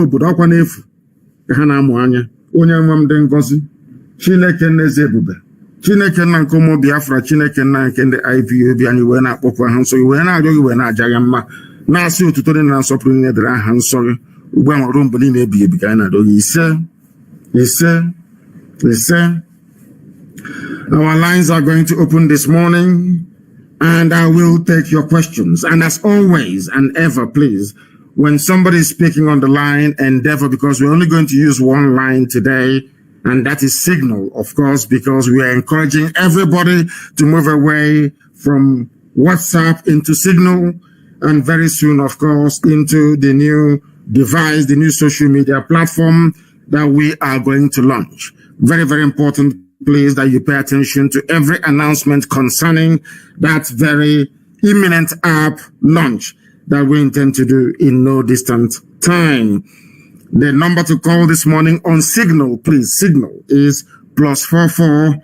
obodo ọkwa n'efu ka ha na-amụ anya onye nwe m dị ngọzi Chineke n'eze ebube Chineke nna nke ụmụ Biafra Chineke nna nke ndị IPOB anyị wee na-akpọkwa ha nsọ gị wee na-arịọ gị wee na-aja ya mma na-asị otuto dị na nsọpụrụ niile dịrị aha nsọ gị ugbu a ruo mgbe niile ebighị ebi ka anyị na-arịọ gị ise. Our lines are going to open this morning and I will take your questions. And as always and ever, please, when somebody is speaking on the line, endeavor, because we're only going to use one line today, and that is Signal, of course, because we are encouraging everybody to move away from WhatsApp into Signal, and very soon, of course, into the new device, the new social media platform that we are going to launch. Very, very important, please, that you pay attention to every announcement concerning that very imminent app launch that we intend to do in no distant time. The number to call this morning on Signal, please, Signal, is +44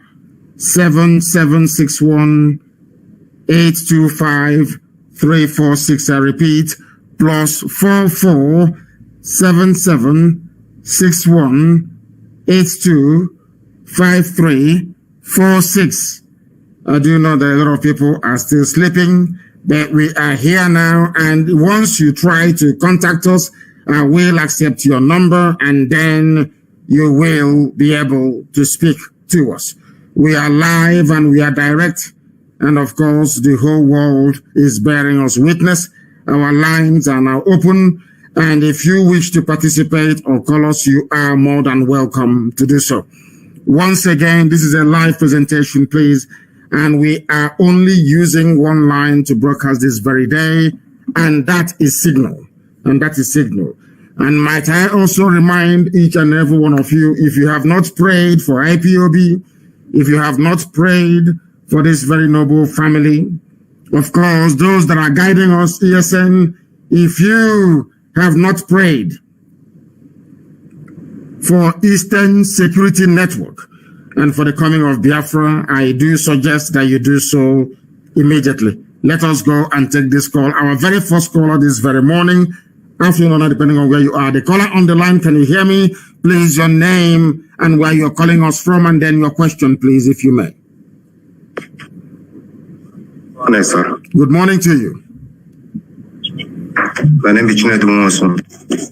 7761 825 346. I repeat, +44 7761 825346. I do know that a lot of people are still sleeping, but we are here now, and once you try to contact us, I will accept your number and then you will be able to speak to us. We are live and we are direct, and of course the whole world is bearing us witness. Our lines are now open, and if you wish to participate or call us, you are more than welcome to do so. Once again, this is a live presentation, please, and we are only using one line to broadcast this very day, and that is Signal. And might I also remind each and every one of you, if you have not prayed for IPOB, if you have not prayed for this very noble family, of course, those that are guiding us, ESN, if you have not prayed for Eastern Security Network and for the coming of Biafra, I do suggest that you do so immediately. Let us go and take this call. Our very first caller this very morning, afternoon or depending on where you are. The caller on the line, can you hear me? Please, your name and where you're calling us from, and then your question, please, if you may. Morning, sir. Good morning to you. My name is Chinedu Nwosu.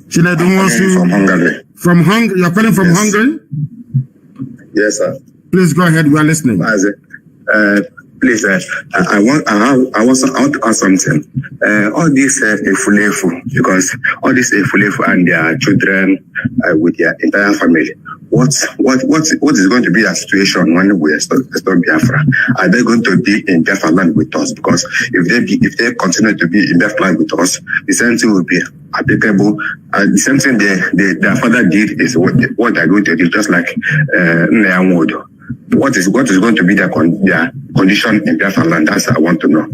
Chinedu Nwosu. From Hungary. From Hungary? You're calling from Hungary? Yes, sir. Please go ahead. We are listening. Mazi, please, I want to ask something. All this Efulefu, because all this Efulefu and their children with their entire family, what is going to be a situation when we stop Biafra? Are they going to be in Biafra land with us? Because if they continue to be in Biafra land with us, the same thing will be applicable. The same thing their father did is what they're going to do, just like Nnamdi. What is going to be their condition in Biafra land? That's what I want to know.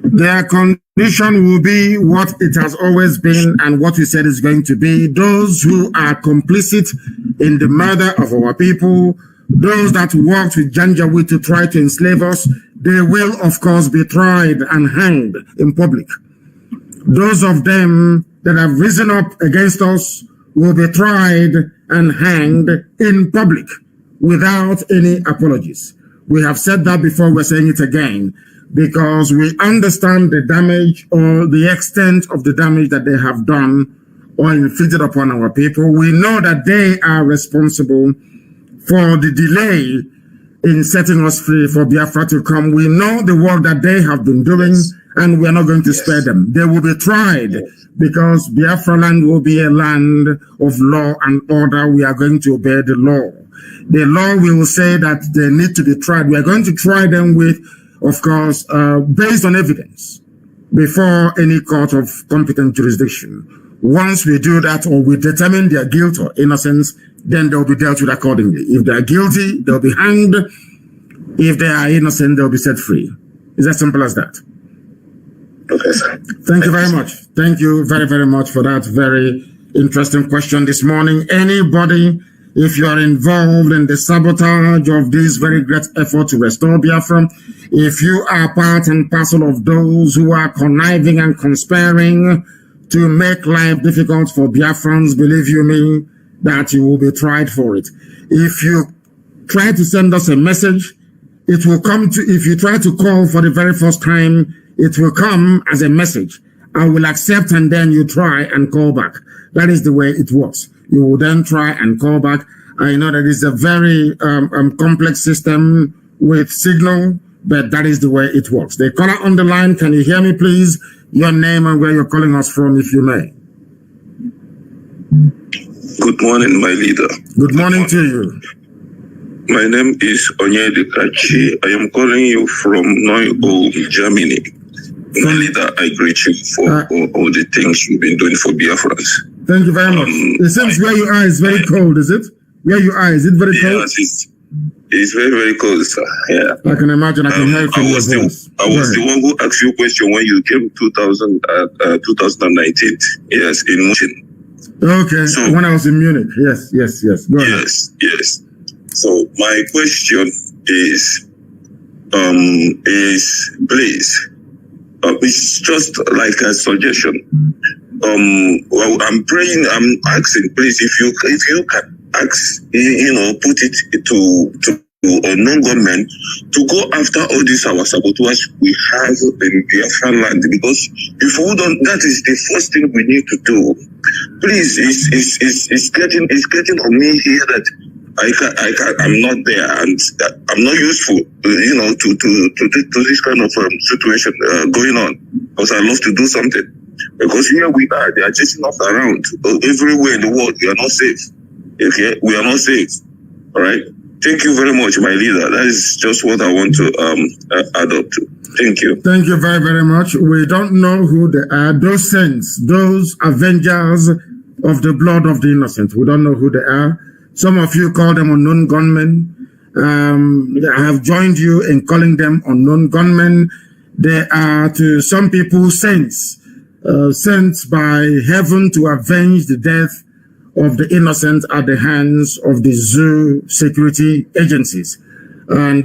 Their condition will be what it has always been and what we said is going to be. Those who are complicit in the murder of our people, those that worked with Janjaweed to try to enslave us, they will, of course, be tried and hanged in public. Those of them that have risen up against us will be tried and hanged in public without any apologies. We have said that before, we're saying it again, because we understand the damage or the extent of the damage that they have done or inflicted upon our people. We know that they are responsible for the delay in setting us free for Biafra to come. We know the work that they have been doing, and we are not going to spare them. They will be tried because Biafra land will be a land of law and order. We are going to obey the law. The law will say that they need to be tried. We are going to try them with, of course, based on evidence before any court of competent jurisdiction. Once we do that, or we determine their guilt or innocence, then they'll be dealt with accordingly. If they are guilty, they'll be hanged. If they are innocent, they'll be set free. It's as simple as that. Okay, sir. Thank you very much. Thank you very, very much for that very interesting question this morning. Anybody, if you are involved in the sabotage of this very great effort to restore Biafra, if you are part and parcel of those who are conniving and conspiring to make life difficult for Biafrans, believe you me, that you will be tried for it. If you try to send us a message, it will come to, if you try to call for the very first time, it will come as a message. I will accept, and then you try and call back. That is the way it works. You will then try and call back. I know that it's a very complex system with signal, but that is the way it works. The caller on the line, can you hear me, please? Your name and where you're calling us from, if you may. Good morning, my leader. Good morning to you. My name is Onyedikachi. I am calling you from Neu-Ulm, Germany. My leader, I greet you for all the things you've been doing for Biafrans. Thank you very much. It seems where you are is very cold, is it? Where you are, is it very cold? Yes, it's very, very cold, sir. Yeah. I can imagine. I can hear it from your voice. I was the one who asked you a question when you came 2019. Yes, in Munich. Okay, so, when I was in Munich. Yes. Go ahead. Yes. So my question is please, it's just like a suggestion. Well, I'm praying, I'm asking, please, if you can ask, put it to unknown government to go after all these our saboteurs we have in Biafra land, because if we don't, that is the first thing we need to do. Please, it's getting on me here that I'm not there and I'm not useful, to this kind of situation going on, because I love to do something. Because here we are, they are chasing us around everywhere in the world. We are not safe. Okay, we are not safe. All right. Thank you very much, my leader. That is just what I want to add up to. Thank you. Thank you very, very much. We don't know who they are. Those saints, those avengers of the blood of the innocent. We don't know who they are. Some of you call them unknown gunmen. I have joined you in calling them unknown gunmen. They are, to some people, saints, sent by heaven to avenge the death of the innocent at the hands of the zoo security agencies. And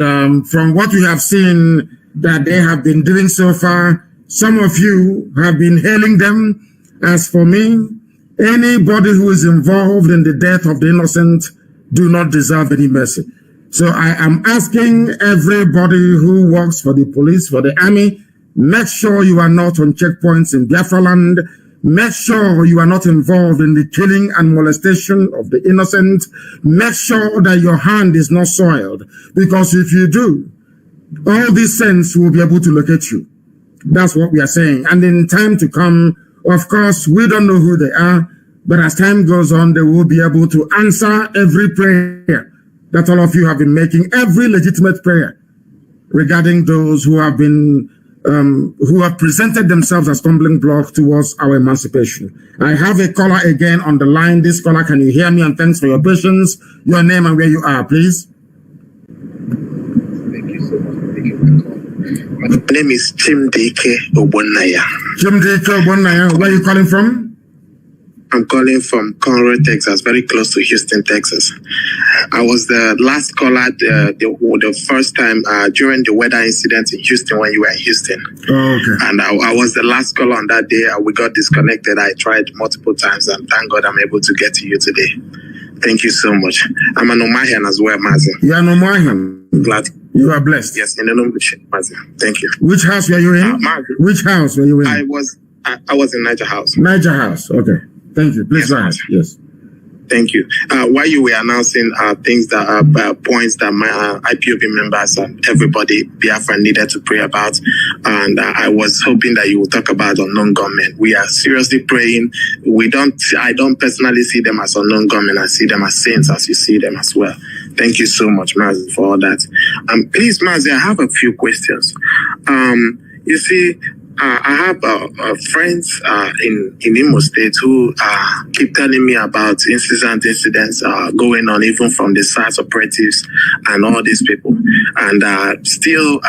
from what we have seen that they have been doing so far, some of you have been hailing them. As for me, anybody who is involved in the death of the innocent do not deserve any mercy. So I am asking everybody who works for the police, for the army, make sure you are not on checkpoints in Biafra land. Make sure you are not involved in the killing and molestation of the innocent. Make sure that your hand is not soiled, because if you do, all these saints will be able to locate you. That's what we are saying. And in time to come, of course, we don't know who they are, but as time goes on, they will be able to answer every prayer that all of you have been making, every legitimate prayer regarding those who have been who have presented themselves as stumbling block towards our emancipation. I have a caller again on the line. This caller, can you hear me? And thanks for your patience. Your name and where you are, please. Thank you so much for taking the call. My name is Chimdike Obonaya. Chimdike Obonaya, where are you calling from? I'm calling from Conroe, Texas, very close to Houston, Texas. I was the last caller the first time during the weather incident in Houston when you were in Houston. Oh, okay. And I was the last caller on that day. We got disconnected. I tried multiple times, and thank God I'm able to get to you today. Thank you so much. I'm an Omahian as well, Mazi. You are an Omahian. Glad. You are blessed. Yes, in the name of Mazi. Thank you. Which house were you in? Which house were you in? I was in Niger House. Niger House. Okay. Thank you. Please go ahead. Yes. Thank you. While you were announcing things that are points that my IPOB members and everybody Biafra needed to pray about, and I was hoping that you would talk about unknown gunmen. We are seriously praying. I don't personally see them as unknown gunmen. I see them as saints, as you see them as well. Thank you so much, Mazi, for all that. Please, Mazi, I have a few questions. You see, I have friends in Imo State who keep telling me about incidents going on, even from the SARS operatives and all these people, and still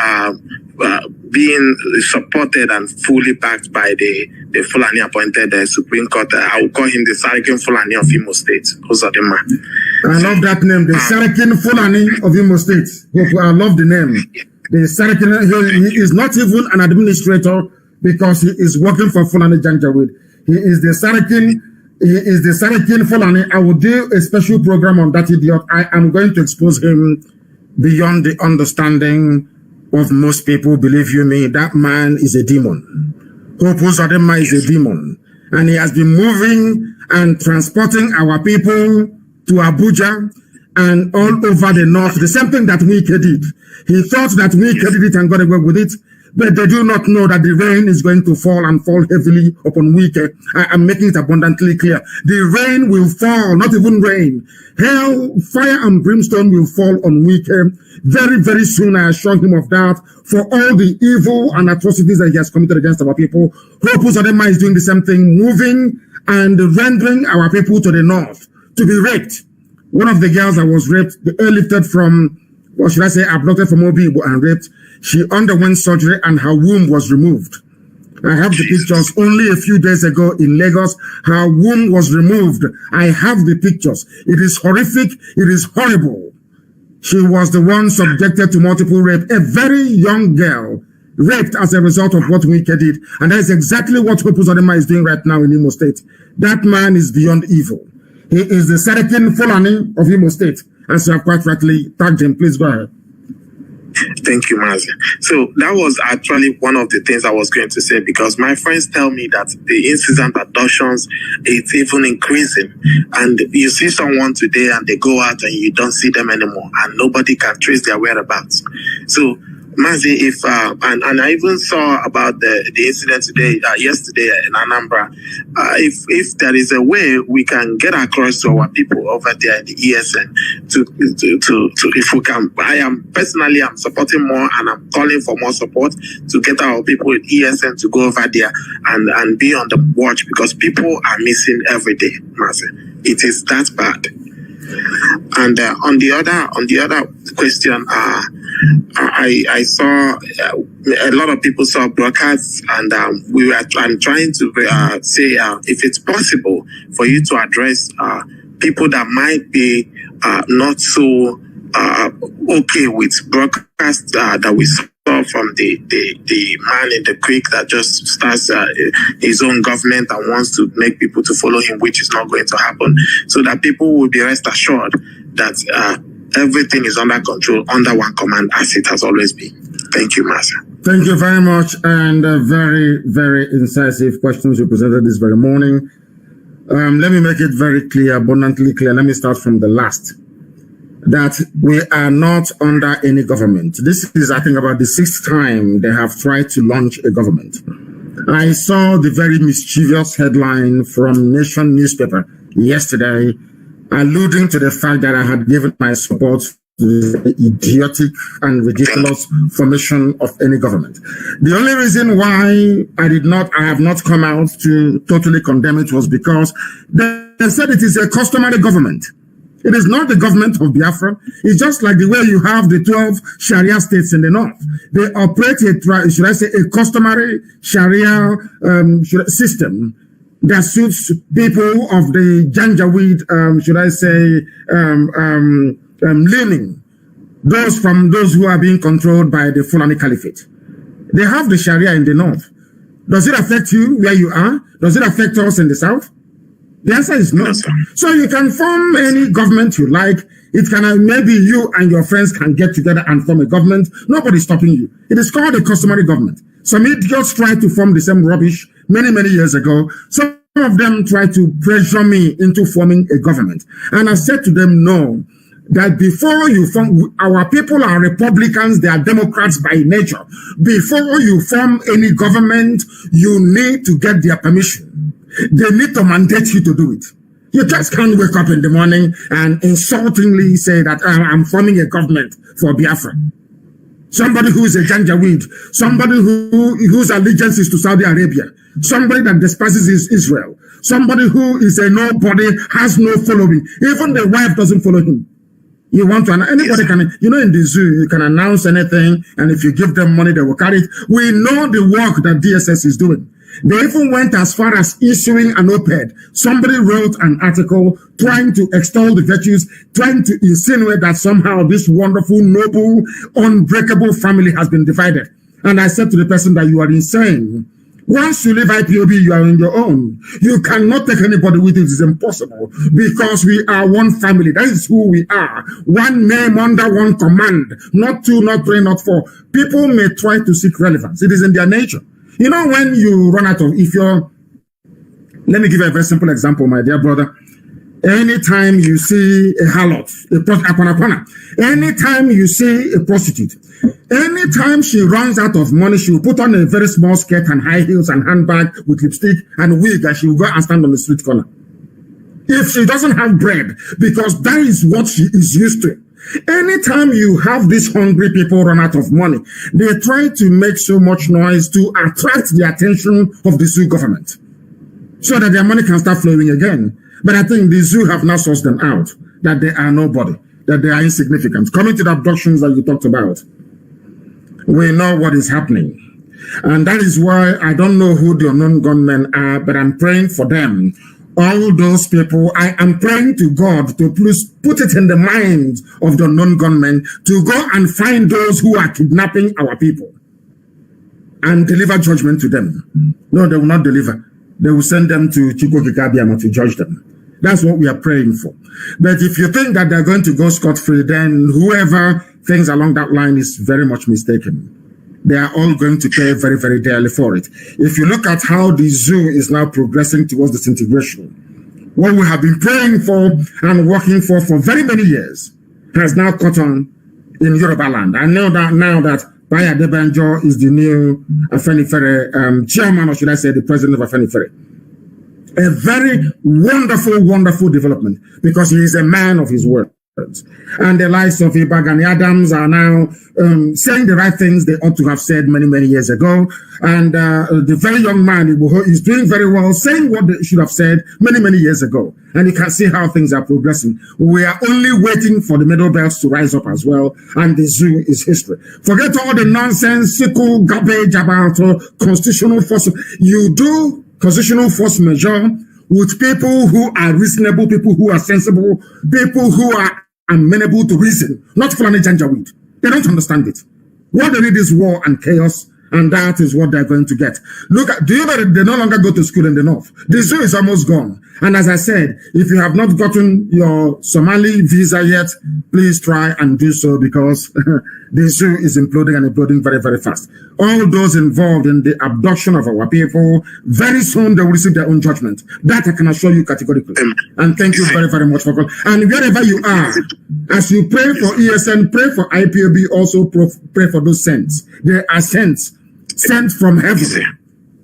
being supported and fully backed by the Fulani appointed Supreme Court. I will call him the Sarakin Fulani of Imo State. I love that name, the Sarakin Fulani of Imo State. I love the name. The Sarakin, he is not even an administrator, because he is working for Fulani Janjaweed. He is the Sarakin. He is the Sarakin Fulani. I will do a special program on that idiot. I am going to expose him beyond the understanding of most people. Believe you me, that man is a demon. Hope Uzodinma is a demon. And he has been moving and transporting our people to Abuja and all over the north. The same thing that Wike did. He thought that Wike did it and got away with it. But they do not know that the rain is going to fall and fall heavily upon Wike. I am making it abundantly clear. The rain will fall, not even rain. Hell, fire and brimstone will fall on Wike. Very, very soon, I assure him of that. For all the evil and atrocities that he has committed against our people, Hope Uzodinma is doing the same thing, moving and rendering our people to the north to be raped. One of the girls that was raped, airlifted from, what should I say, abducted from Obibo and raped, she underwent surgery and her womb was removed. I have the pictures. Only a few days ago in Lagos, her womb was removed. I have the pictures. It is horrific. It is horrible. She was the one subjected to multiple rape. A very young girl raped as a result of what Wike did. And that is exactly what Hope Uzodinma is doing right now in Imo State. That man is beyond evil. He is the Sarakin Fulani of Imo State. As you have quite rightly tagged him. Please go ahead. Thank you, Mazi. So that was actually one of the things I was going to say, because my friends tell me that the incident abductions, it's even increasing. And you see someone today and they go out and you don't see them anymore and nobody can trace their whereabouts. So Mazi, if and I even saw about the incident today, yesterday in Anambra. If there is a way we can get across to our people over there in the ESN to if we can, I'm supporting more and I'm calling for more support to get our people in ESN to go over there and be on the watch, because people are missing every day, Mazi. It is that bad. And on the other question, I saw a lot of people saw broadcasts, and I'm trying to say if it's possible for you to address people that might be not so okay with broadcasts that we saw from the man in the creek that just starts his own government and wants to make people to follow him, which is not going to happen, so that people will be rest assured that everything is under control, under one command, as it has always been. Thank you, Mazi. Thank you very much, and very, very incisive questions you presented this very morning. Let me make it very clear, abundantly clear. Let me start from the last. That we are not under any government. This is, I think, about the 6th time they have tried to launch a government. I saw the very mischievous headline from Nation newspaper yesterday, alluding to the fact that I had given my support to the idiotic and ridiculous formation of any government. The only reason why I have not come out to totally condemn it was because they said it is a customary government. It is not the government of Biafra. It's just like the way you have the 12 Sharia states in the north. They operate a customary Sharia system that suits people of the Janjaweed, leaning. Those who are being controlled by the Fulani Caliphate. They have the Sharia in the north. Does it affect you where you are? Does it affect us in the south? The answer is no. So you can form any government you like. It can, maybe you and your friends can get together and form a government. Nobody's stopping you. It is called a customary government. Some idiots tried to form the same rubbish many, many years ago. Some of them tried to pressure me into forming a government. And I said to them, no, that before you form, our people are Republicans, they are Democrats by nature. Before you form any government, you need to get their permission. They need to mandate you to do it. You just can't wake up in the morning and insultingly say that I'm forming a government for Biafra. Somebody who is a Janjaweed, somebody whose allegiance is to Saudi Arabia, somebody that despises Israel, somebody who is a nobody, has no following. Even the wife doesn't follow him. You want to, anybody can, in the zoo, you can announce anything, and if you give them money, they will carry it. We know the work that DSS is doing. They even went as far as issuing an op-ed. Somebody wrote an article trying to extol the virtues, trying to insinuate that somehow this wonderful, noble, unbreakable family has been divided. And I said to the person that you are insane. Once you leave IPOB, you are on your own. You cannot take anybody with you. It is impossible because we are one family. That is who we are. One name under one command. Not two, not three, not four. People may try to seek relevance. It is in their nature. You know, when you run out of, let me give you a very simple example, my dear brother. Anytime you see a harlot, anytime you see a prostitute, anytime she runs out of money, she will put on a very small skirt and high heels and handbag with lipstick and wig, and she will go and stand on the street corner. If she doesn't have bread, because that is what she is used to. Anytime you have these hungry people run out of money, they try to make so much noise to attract the attention of the zoo government so that their money can start flowing again. But I think the zoo have now sourced them out, that they are nobody, that they are insignificant. Coming to the abductions that you talked about, we know what is happening. And that is why I don't know who the unknown gunmen are, but I'm praying for them. All those people, I am praying to God to please put it in the minds of the unknown gunmen to go and find those who are kidnapping our people and deliver judgment to them. No, they will not deliver. They will send them to Chiko Kikabiama to judge them. That's what we are praying for. But if you think that they're going to go scot-free, then whoever thinks along that line is very much mistaken. They are all going to pay very, very dearly for it. If you look at how the zoo is now progressing towards disintegration, what we have been praying for and working for very many years has now caught on in Yoruba land. I know that now that Baya Debanjo is the new Afenifere chairman, or should I say the president of Afenifere. A very wonderful, wonderful development because he is a man of his word. And the likes of Ibagani Adams are now saying the right things they ought to have said many, many years ago. And the very young man is doing very well, saying what they should have said many, many years ago. And you can see how things are progressing. We are only waiting for the middle belts to rise up as well. And the zoo is history. Forget all the nonsensical garbage about constitutional force. You do constitutional force majeure with people who are reasonable, people who are sensible, people who are amenable to reason, not Fulani Janjaweed. They don't understand it. What they need is war and chaos, and that is what they're going to get. Look at, do you know that they no longer go to school in the north? The zoo is almost gone. And as I said, if you have not gotten your Somali visa yet, please try and do so because the zoo is imploding and imploding very, very fast. All those involved in the abduction of our people, very soon they will receive their own judgment. That I can assure you categorically. And thank you very, very much for calling. And wherever you are, as you pray for ESN, pray for IPOB, also pray for those saints. They are saints sent from heaven.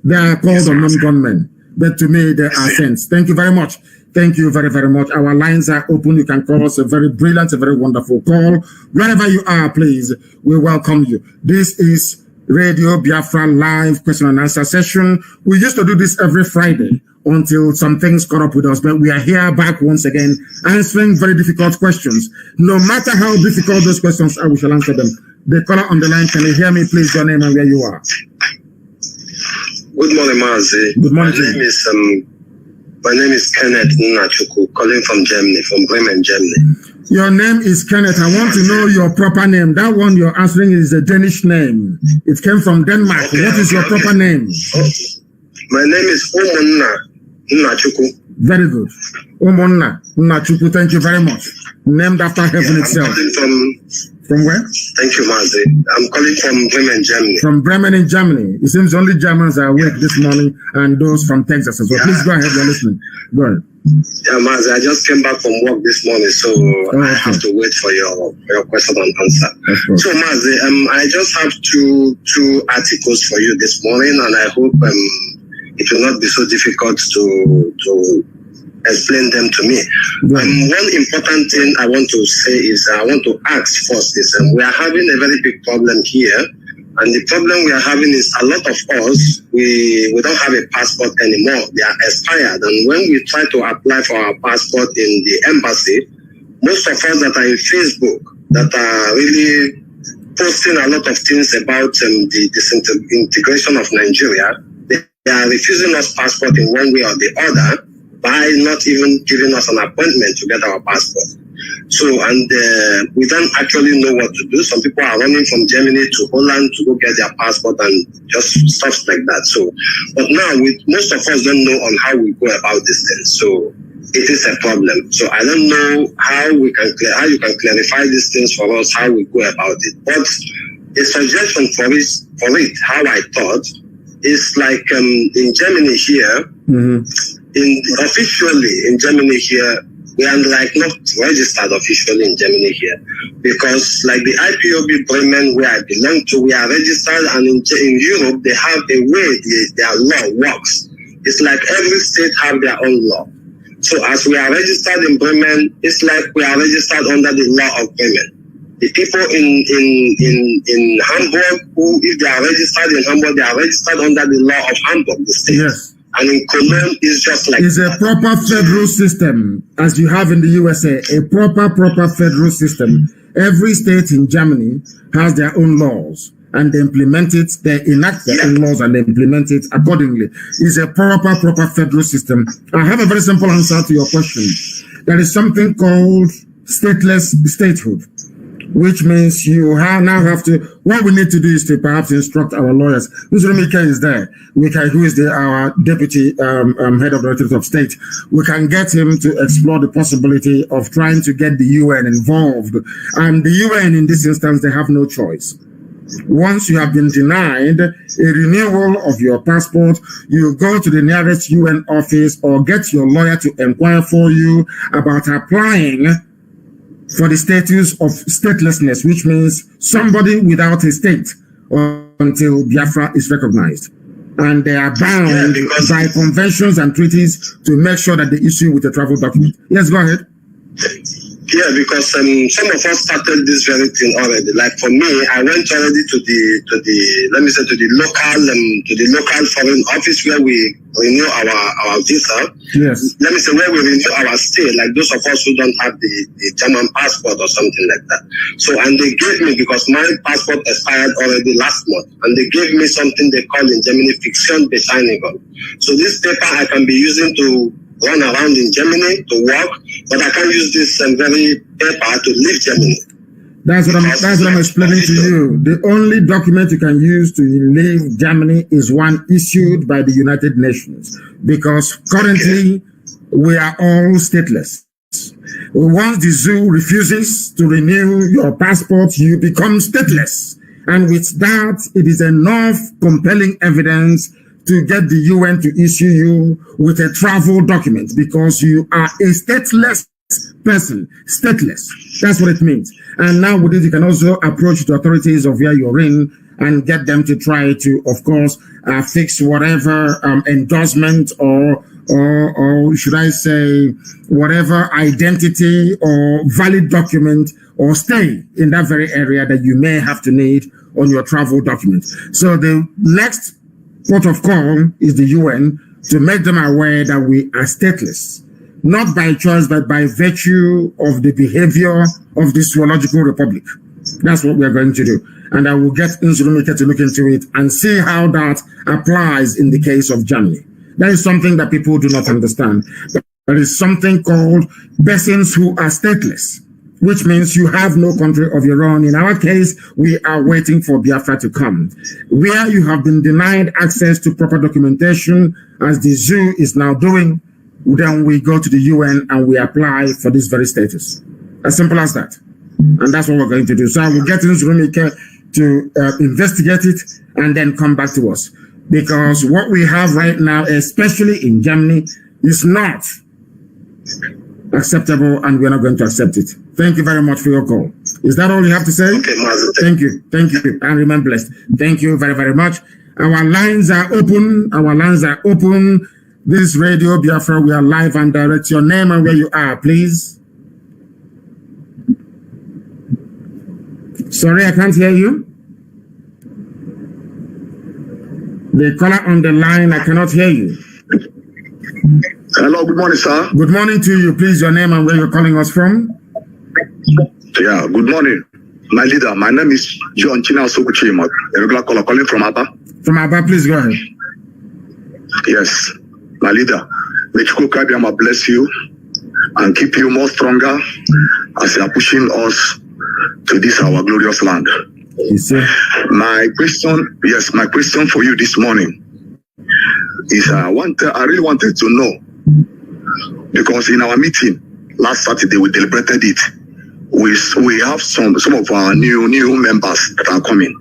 They are called unknown gunmen. But to me, they are saints. Thank you very much. Thank you very, very much. Our lines are open. You can call us a very brilliant, a very wonderful call. Wherever you are, please, we welcome you. This is Radio Biafra live question and answer session. We used to do this every Friday until some things caught up with us, but we are here back once again answering very difficult questions. No matter how difficult those questions are, we shall answer them. The caller on the line, can you hear me? Please, your name and where you are. Good morning, Mazi. Good morning. My name is Kenneth Nnachukwu, calling from Germany, from Bremen, Germany. Your name is Kenneth. I want to know your proper name. That one you're answering is a Danish name. It came from Denmark. Okay, what is your proper name? My name is Umunna Nnachukwu. Very good. Umunna Nnachukwu. Thank you very much. Named after heaven itself. From where? Thank you, Mazi. I'm calling from Bremen, Germany. From Bremen in Germany. It seems only Germans are awake this morning and those from Texas as well. Yeah. Please go ahead, you're listening. Go ahead. Yeah, Mazi, I just came back from work this morning, so I have to wait for your question and answer. So, Mazi, I just have two articles for you this morning, and I hope it will not be so difficult to explain them to me. One important thing I want to say is, I want to ask first is, we are having a very big problem here. And the problem we are having is a lot of us, we don't have a passport anymore. They are expired. And when we try to apply for our passport in the embassy, most of us that are in Facebook, that are really posting a lot of things about the disintegration of Nigeria, they are refusing us passport in one way or the other. by not even giving us an appointment to get our passport. So, and we don't actually know what to do. Some people are running from Germany to Holland to go get their passport and just stuff like that. So, but now most of us don't know on how we go about this thing. So it is a problem. So I don't know how you can clarify these things for us, how we go about it. But a suggestion for it, how I thought, is like in Germany here, officially in Germany here, we are like not registered officially in Germany here, because like the IPOB Bremen where I belong to, we are registered, and in Europe they have a way their law works. It's like every state have their own law. So as we are registered in Bremen, it's like we are registered under the law of Bremen. The people in Hamburg, who if they are registered in Hamburg, they are registered under the law of Hamburg, the state. Yes. And in Cologne, it's just like it's a proper federal system, as you have in the USA, a proper federal system. Every state in Germany has their own laws, and they implement it, they enact their own laws, and they implement it accordingly. It's a proper federal system. I have a very simple answer to your question. There is something called stateless statehood, which means you now have to, what we need to do is to perhaps instruct our lawyers. Mr. Mika is there, who is our deputy head of the Directorate of State. We can get him to explore the possibility of trying to get the UN involved. And the UN in this instance, they have no choice. Once you have been denied a renewal of your passport, you go to the nearest UN office or get your lawyer to inquire for you about applying for the status of statelessness, which means somebody without a state until Biafra is recognized. And they are bound by conventions and treaties to make sure that they issue with a travel document. Yes, go ahead. Yeah, because some of us started this very thing already. Like for me, I went already to the local foreign office where we renew our visa. Yes. Let me say where we renew our stay, like those of us who don't have the German passport or something like that. So, and they gave me, because my passport expired already last month, and they gave me something they call in Germany Fiktionsbescheinigung. So this paper I can be using to run around in Germany to work, but I can't use this very paper to leave Germany. That's what I'm explaining to you. The only document you can use to leave Germany is one issued by the United Nations, because currently we are all stateless. Once the zoo refuses to renew your passport, you become stateless. And with that, it is enough compelling evidence to get the UN to issue you with a travel document, because you are a stateless person. Stateless. That's what it means. And now with it, you can also approach the authorities of where you're in and get them to try to, of course, fix whatever endorsement or should I say, whatever identity or valid document or stay in that very area that you may have to need on your travel document. So the next port of call is the UN, to make them aware that we are stateless, not by choice, but by virtue of the behavior of the zoological republic. That's what we're going to do. And I will get Nzulumike to look into it and see how that applies in the case of Germany. That is something that people do not understand. There is something called persons who are stateless, which means you have no country of your own. In our case, we are waiting for Biafra to come. Where you have been denied access to proper documentation, as the zoo is now doing, then we go to the UN and we apply for this very status. As simple as that. And that's what we're going to do. So I will get Nzulumike to investigate it and then come back to us. Because what we have right now, especially in Germany, is not acceptable, and we're not going to accept it. Thank you very much for your call. Is that all you have to say? Okay, Mazi. Thank you. Thank you. And remain blessed. Thank you very, very much. Our lines are open. Our lines are open. This is Radio Biafra. We are live and direct. Your name and where you are, please. Sorry, I can't hear you. The caller on the line, I cannot hear you. Hello, good morning, sir. Good morning to you. Please, your name and where you're calling us from. Yeah, good morning. My leader, my name is John China Sokuchima, a regular caller calling from Aba. From Aba, please go ahead. Yes, my leader. May Chukwuka bless you and keep you more stronger as you are pushing us to this our glorious land. My question for you this morning is I really wanted to know, because in our meeting last Saturday we deliberated it. We have some of our new members that are coming.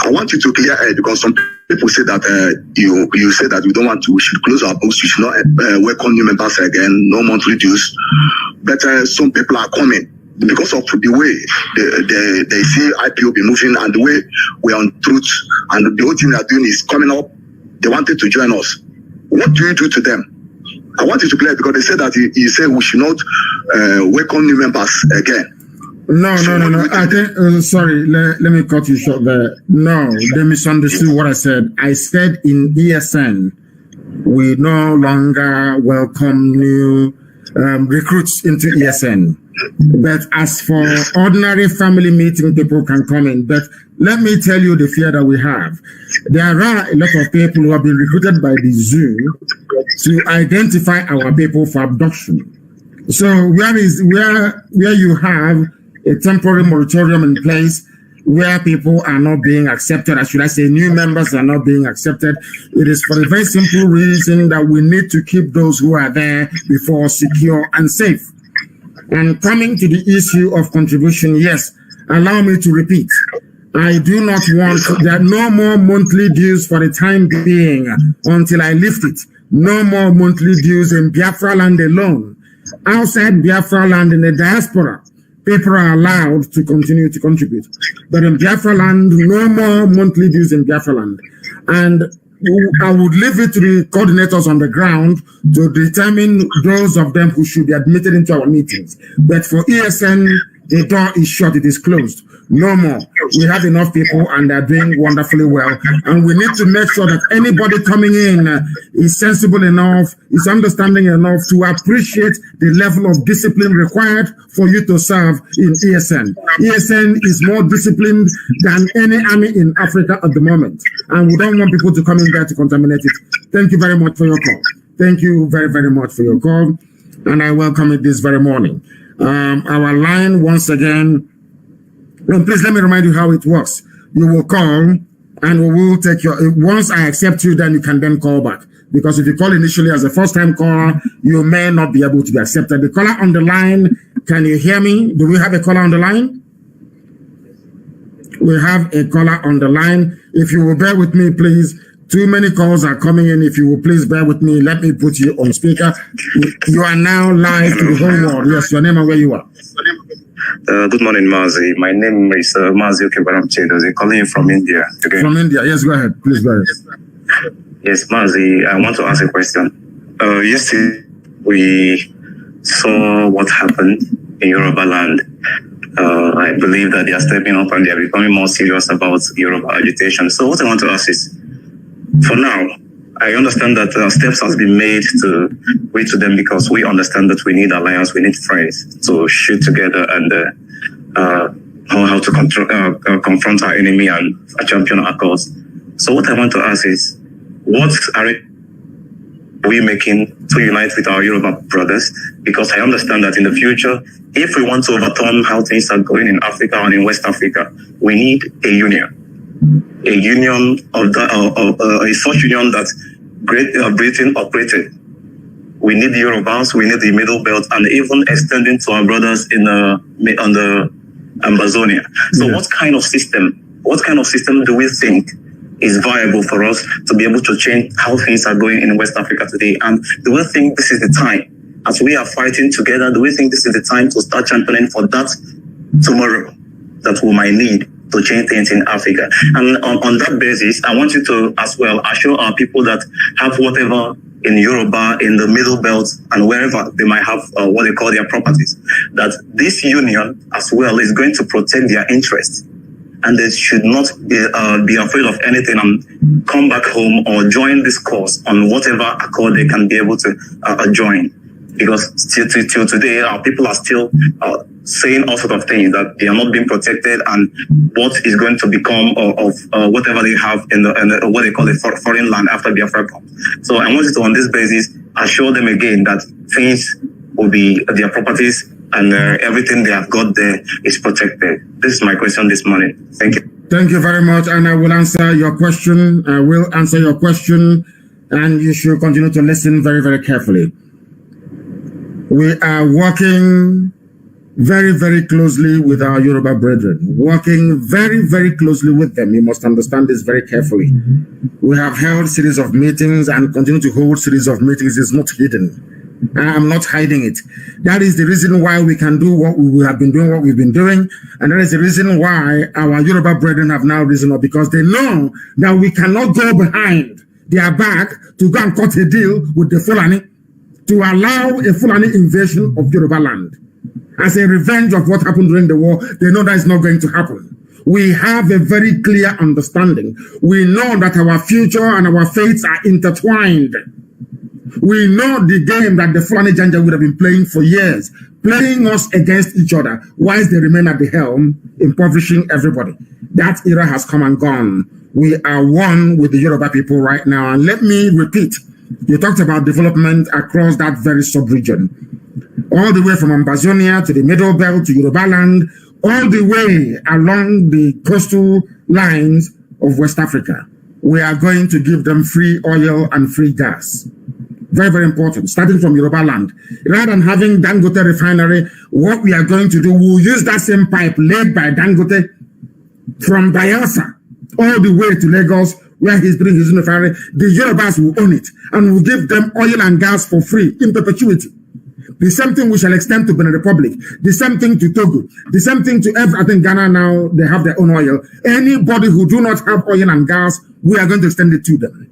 I want you to clear air, because some people say that you say that we should close our books, we should not welcome new members again, no monthly dues. But some people are coming because of the way they see IPOB moving and the way we are on truth, and the whole thing they are doing is coming up. They wanted to join us. What do you do to them? I want you to clear, because they said that you say we should not welcome new members again. No. I think, sorry, let me cut you short there. No, they misunderstood what I said. I said in ESN, we no longer welcome new recruits into ESN. But as for ordinary family meeting, people can come in. But let me tell you the fear that we have. There are a lot of people who have been recruited by the zoo to identify our people for abduction. So where you have a temporary moratorium in place where people are not being accepted, or should I say new members are not being accepted, it is for the very simple reason that we need to keep those who are there before secure and safe. And coming to the issue of contribution, yes, allow me to repeat. I do not want, there are no more monthly dues for the time being until I lift it. No more monthly dues in Biafra land alone. Outside Biafra land in the diaspora, people are allowed to continue to contribute. But in Biafra land, no more monthly dues in Biafra land. And I would leave it to the coordinators on the ground to determine those of them who should be admitted into our meetings. But for ESN, the door is shut, it is closed. No more. We have enough people and they're doing wonderfully well. And we need to make sure that anybody coming in is sensible enough, is understanding enough to appreciate the level of discipline required for you to serve in ESN. ESN is more disciplined than any army in Africa at the moment. And we don't want people to come in there to contaminate it. Thank you very much for your call. Thank you very, very much for your call. And I welcome it this very morning. Our line, once again, and please let me remind you how it works. You will call and we will take your, once I accept you, then you can then call back. Because if you call initially as a first-time caller, you may not be able to be accepted. The caller on the line, can you hear me? Do we have a caller on the line? We have a caller on the line. If you will bear with me, please. Too many calls are coming in. If you will please bear with me, let me put you on speaker. You are now live to the whole world. Yes, your name and where you are. Good morning, Mazi. My name is Mazi I'm calling you from India. Okay? From India, yes, go ahead. Please go ahead. Yes, Mazi, I want to ask a question. Yesterday, we saw what happened in Yoruba land. I believe that they are stepping up and they are becoming more serious about Yoruba agitation. So what I want to ask is, for now, I understand that steps has been made to wait to them because we understand that we need alliance, we need friends to shoot together and know how to confront our enemy and champion our cause. So what I want to ask is, what are we making to unite with our Yoruba brothers? Because I understand that in the future, if we want to overturn how things are going in Africa and in West Africa, we need a union. A union of a such union that Britain operated. We need the Yorubas, we need the Middle Belt, and even extending to our brothers on the Amazonia. So what kind of system do we think is viable for us to be able to change how things are going in West Africa today? And do we think this is the time, as we are fighting together, do we think this is the time to start championing for that tomorrow that we might need to change things in Africa? And on that basis, I want you to as well assure our people that have whatever in Yoruba, in the Middle Belt, and wherever they might have what they call their properties, that this union as well is going to protect their interests. And they should not be afraid of anything and come back home or join this cause on whatever accord they can be able to join. because till today, our people are still saying all sorts of things, that they are not being protected, and what is going to become of whatever they have in what they call a foreign land after Biafra comes. So I want you to, on this basis, assure them again that things will be, their properties and everything they have got there is protected. This is my question this morning. Thank you. Thank you very much, and I will answer your question. I will answer your question, and you should continue to listen very, very carefully. We are working very, very closely with our Yoruba brethren, working very, very closely with them. You must understand this very carefully. We have held series of meetings and continue to hold series of meetings. It's not hidden. I am not hiding it. That is the reason why we can do what we have been doing, what we've been doing. And that is the reason why our Yoruba brethren have now risen up, because they know that we cannot go behind their back to go and cut a deal with the Fulani to allow a Fulani invasion of Yoruba land. As a revenge of what happened during the war, they know that is not going to happen. We have a very clear understanding. We know that our future and our fates are intertwined. We know the game that the Fulani Janja would have been playing for years, playing us against each other, whilst they remain at the helm, impoverishing everybody. That era has come and gone. We are one with the Yoruba people right now. And let me repeat, you talked about development across that very sub-region. All the way from Ambazonia to the Middle Belt to Yoruba land, all the way along the coastal lines of West Africa. We are going to give them free oil and free gas. Very, very important, starting from Yoruba land. Rather than having Dangote refinery, what we are going to do, we'll use that same pipe laid by Dangote from Biafra all the way to Lagos, where he's doing his refinery. The Yorubas will own it, and we'll give them oil and gas for free in perpetuity. The same thing we shall extend to Benin Republic. The same thing to Togo. The same thing to I think Ghana now, they have their own oil. Anybody who do not have oil and gas, we are going to extend it to them.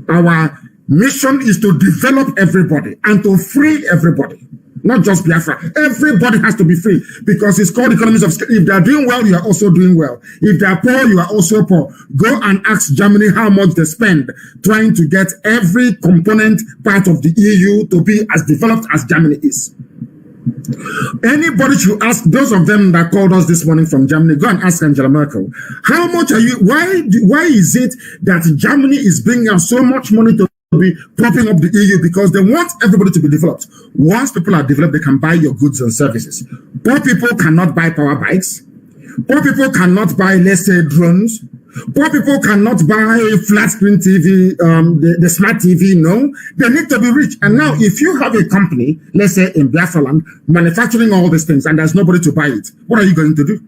Our mission is to develop everybody and to free everybody, not just Biafra. Everybody has to be free, because it's called economies of scale. If they are doing well, you are also doing well. If they are poor, you are also poor. Go and ask Germany how much they spend trying to get every component part of the EU to be as developed as Germany is. Anybody should ask those of them that called us this morning from Germany, go and ask Angela Merkel, how much are you, why is it that Germany is bringing us so much money to be propping up the EU? Because they want everybody to be developed. Once people are developed, they can buy your goods and services. Poor people cannot buy power bikes. Poor people cannot buy, let's say, drones. Poor people cannot buy flat screen TV, the smart TV. No, they need to be rich. And now, if you have a company, let's say in Biafra land, manufacturing all these things, and there's nobody to buy it, what are you going to do?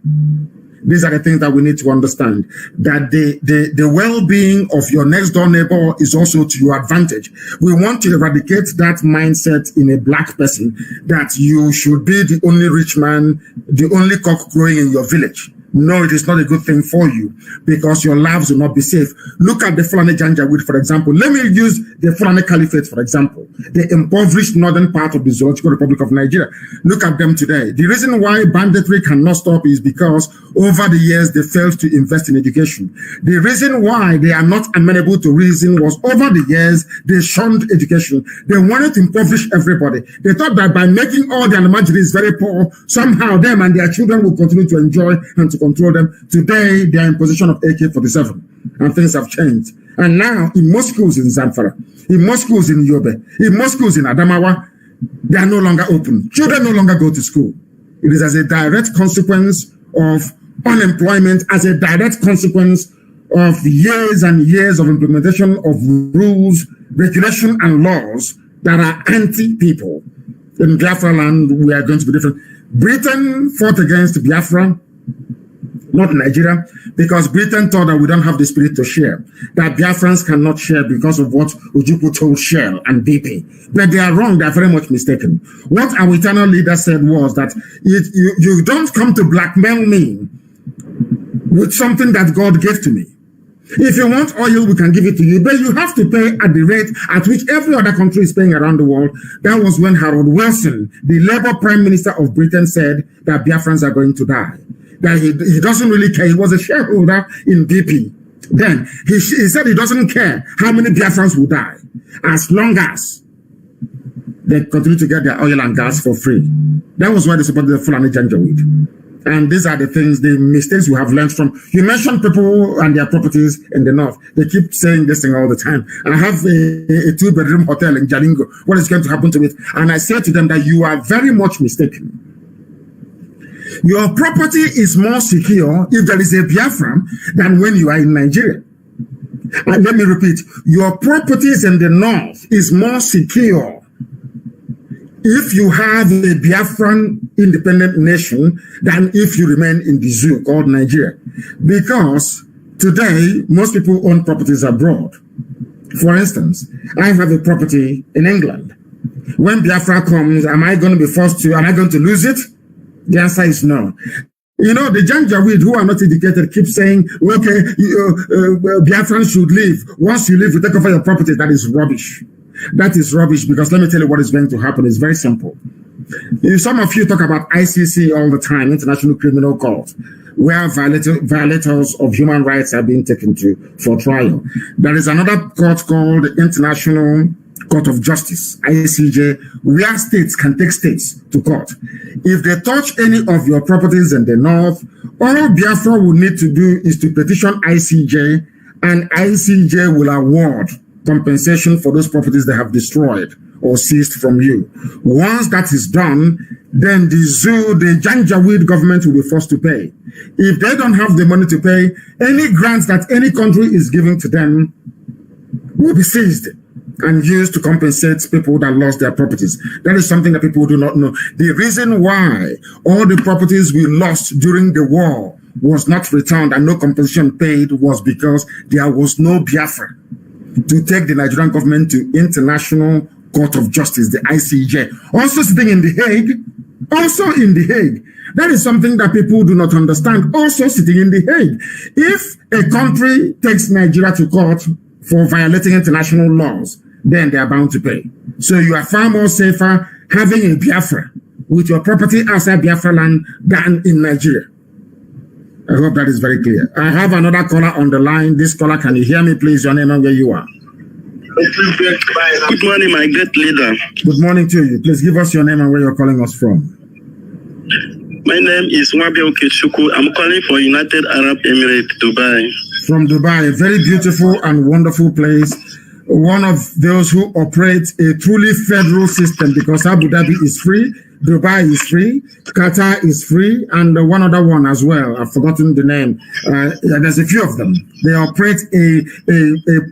These are the things that we need to understand, that the well-being of your next door neighbor is also to your advantage. We want to eradicate that mindset in a black person, that you should be the only rich man, the only cock crowing in your village. No, it is not a good thing for you, because your lives will not be safe. Look at the Fulani Janjaweed, for example. Let me use the Fulani Caliphate, for example, the impoverished northern part of the Zoological Republic of Nigeria. Look at them today. The reason why banditry cannot stop is because over the years they failed to invest in education. The reason why they are not amenable to reason was over the years they shunned education. They wanted to impoverish everybody. They thought that by making all the Almajiris very poor, somehow them and their children will continue to enjoy and to control them. Today, they are in possession of AK-47, and things have changed. And now, in most schools in Zamfara, in most schools in Yobe, in most schools in Adamawa, they are no longer open. Children no longer go to school. It is as a direct consequence of unemployment, as a direct consequence of years and years of implementation of rules, regulation, and laws that are anti-people. In Biafra land, we are going to be different. Britain fought against Biafra, not Nigeria, because Britain thought that we don't have the spirit to share, that Biafrans cannot share because of what Ojukwu told Shell and BP. But they are wrong, they are very much mistaken. What our eternal leader said was that you don't come to blackmail me with something that God gave to me. If you want oil, we can give it to you, but you have to pay at the rate at which every other country is paying around the world. That was when Harold Wilson, the Labour Prime Minister of Britain, said that Biafrans are going to die. That he doesn't really care. He was a shareholder in BP. Then he said he doesn't care how many Biafrans will die, as long as they continue to get their oil and gas for free. That was why they supported the Fulani Janjaweed. And these are the things, the mistakes we have learned from. You mentioned people and their properties in the north. They keep saying this thing all the time. I have a 2-bedroom hotel in Jalingo. What is going to happen to it? And I say to them that you are very much mistaken. Your property is more secure if there is a Biafran than when you are in Nigeria. And let me repeat, your properties in the north is more secure if you have a Biafran independent nation than if you remain in the zoo called Nigeria. Because today, most people own properties abroad. For instance, I have a property in England. When Biafra comes, am I going to lose it? The answer is no. You know, the Janjaweed who are not educated keep saying, okay, Biafran should leave. Once you leave, you take over your property. That is rubbish. That is rubbish, because let me tell you what is going to happen. It's very simple. Some of you talk about ICC all the time, International Criminal Court, where violators of human rights are being taken to for trial. There is another court called the International Court of Justice, ICJ, where states can take states to court. If they touch any of your properties in the north, all Biafra will need to do is to petition ICJ, and ICJ will award compensation for those properties they have destroyed or seized from you. Once that is done, then the Janjaweed government will be forced to pay. If they don't have the money to pay, any grants that any country is giving to them will be seized and used to compensate people that lost their properties. That is something that people do not know. The reason why all the properties we lost during the war was not returned and no compensation paid was because there was no Biafra to take the Nigerian government to International Court of Justice, the ICJ. Also sitting in The Hague. That is something that people do not understand. Also sitting in The Hague. If a country takes Nigeria to court for violating international laws, then they are bound to pay. So you are far more safer having a Biafra with your property outside Biafra land than in Nigeria. I hope that is very clear. I have another caller on the line. This caller, can you hear me, please? Your name and where you are. Good morning, my great leader. Good morning to you. Please give us your name and where you're calling us from. My name is Wabi Okechukwu. I'm calling for United Arab Emirates, Dubai. From Dubai, a very beautiful and wonderful place. One of those who operate a truly federal system, because Abu Dhabi is free, Dubai is free, Qatar is free, and one other one as well. I've forgotten the name. There's a few of them. They operate a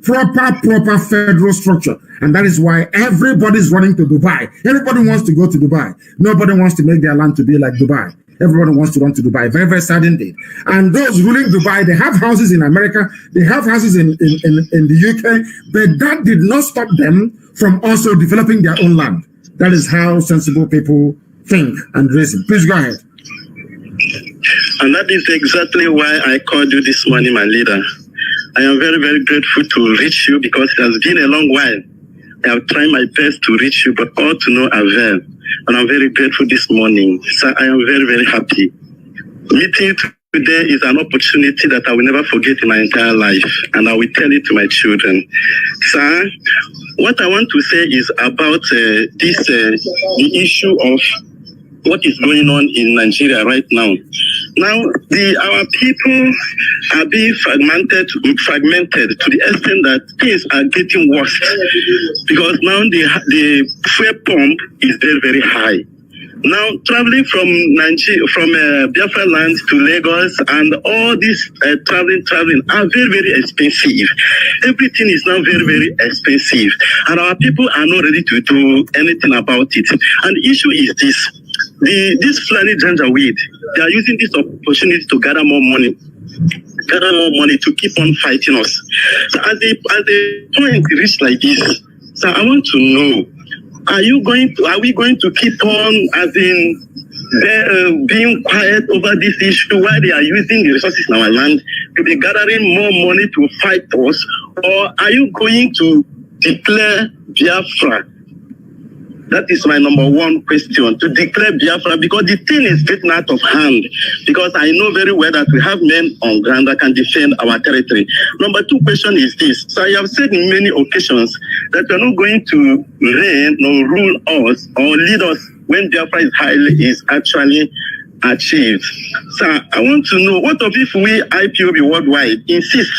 proper federal structure. And that is why everybody's running to Dubai. Everybody wants to go to Dubai. Nobody wants to make their land to be like Dubai. Everybody wants to run to Dubai. Very, very sad indeed. And those ruling Dubai, they have houses in America, they have houses in the UK, but that did not stop them from also developing their own land. That is how sensible people think and reason. Please go ahead. And that is exactly why I called you this morning, my leader. I am very, very grateful to reach you because it has been a long while. I have tried my best to reach you, but all to no avail. And I'm very grateful this morning. So I am very, very happy. Meeting you today is an opportunity that I will never forget in my entire life. And I will tell it to my children. Sir, what I want to say is about the issue of what is going on in Nigeria right now. Now, our people are being fragmented to the extent that things are getting worse. Because now the fuel pump is very, very high. Now, traveling from Biafra land to Lagos and all this traveling are very, very expensive. Everything is now very, very expensive. And our people are not ready to do anything about it. And the issue is this. This Fulani Janjaweed, they are using this opportunity to gather more money to keep on fighting us. So as the point reached like this, so I want to know, are we going to keep on being quiet over this issue while they are using the resources in our land to be gathering more money to fight us? Or are you going to declare Biafra That is my number one question, to declare Biafra, because the thing is getting out of hand. Because I know very well that we have men on ground that can defend our territory. Number two question is this. So I have said in many occasions that we are not going to reign or rule us or lead us when Biafra is actually achieved. So I want to know, what of if we IPOB worldwide insist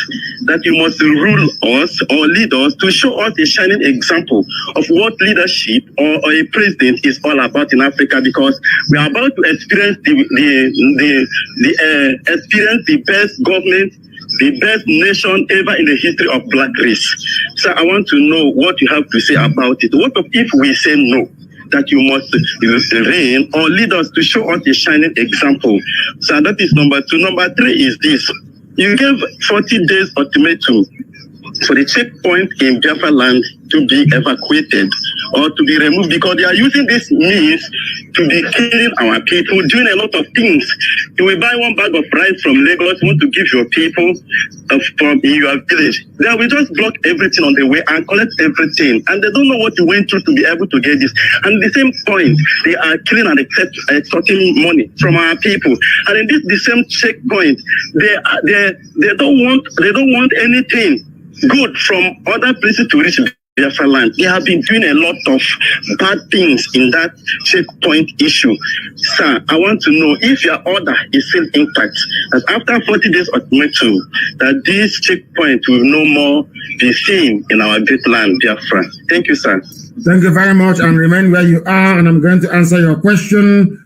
that you must rule us or lead us to show us a shining example of what leadership or a president is all about in Africa, because we are about to experience the best government, the best nation ever in the history of black race. So I want to know what you have to say about it. What if we say no, that you must reign or lead us to show us a shining example? So that is number two. Number three is this. You gave 40 days ultimatum for the checkpoint in Biafra land to be evacuated or to be removed, because they are using this means to be killing our people, doing a lot of things. You will buy one bag of rice from Lagos, you want to give your people from your village. They will just block everything on the way and collect everything. And they don't know what you went through to be able to get this. And at the same point, they are killing and extorting money from our people. And in this the same checkpoint, they don't want anything good from other places to reach Biafra land. They have been doing a lot of bad things in that checkpoint issue. Sir, I want to know if your order is still intact, that after 40 days ultimatum, that this checkpoint will no more be seen in our great land, Biafra. Thank you, sir. Thank you very much, and remain where you are, and I'm going to answer your question.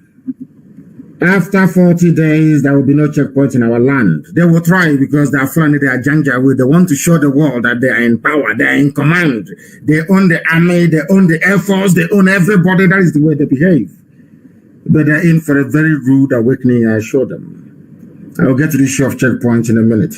After 40 days, there will be no checkpoint in our land. They will try, because they are Fulani, they are Janjaweed. They want to show the world that they are in power, they are in command. They own the army, they own the air force, they own everybody. That is the way they behave. But they're in for a very rude awakening, I assure them. I will get to the issue of checkpoints in a minute.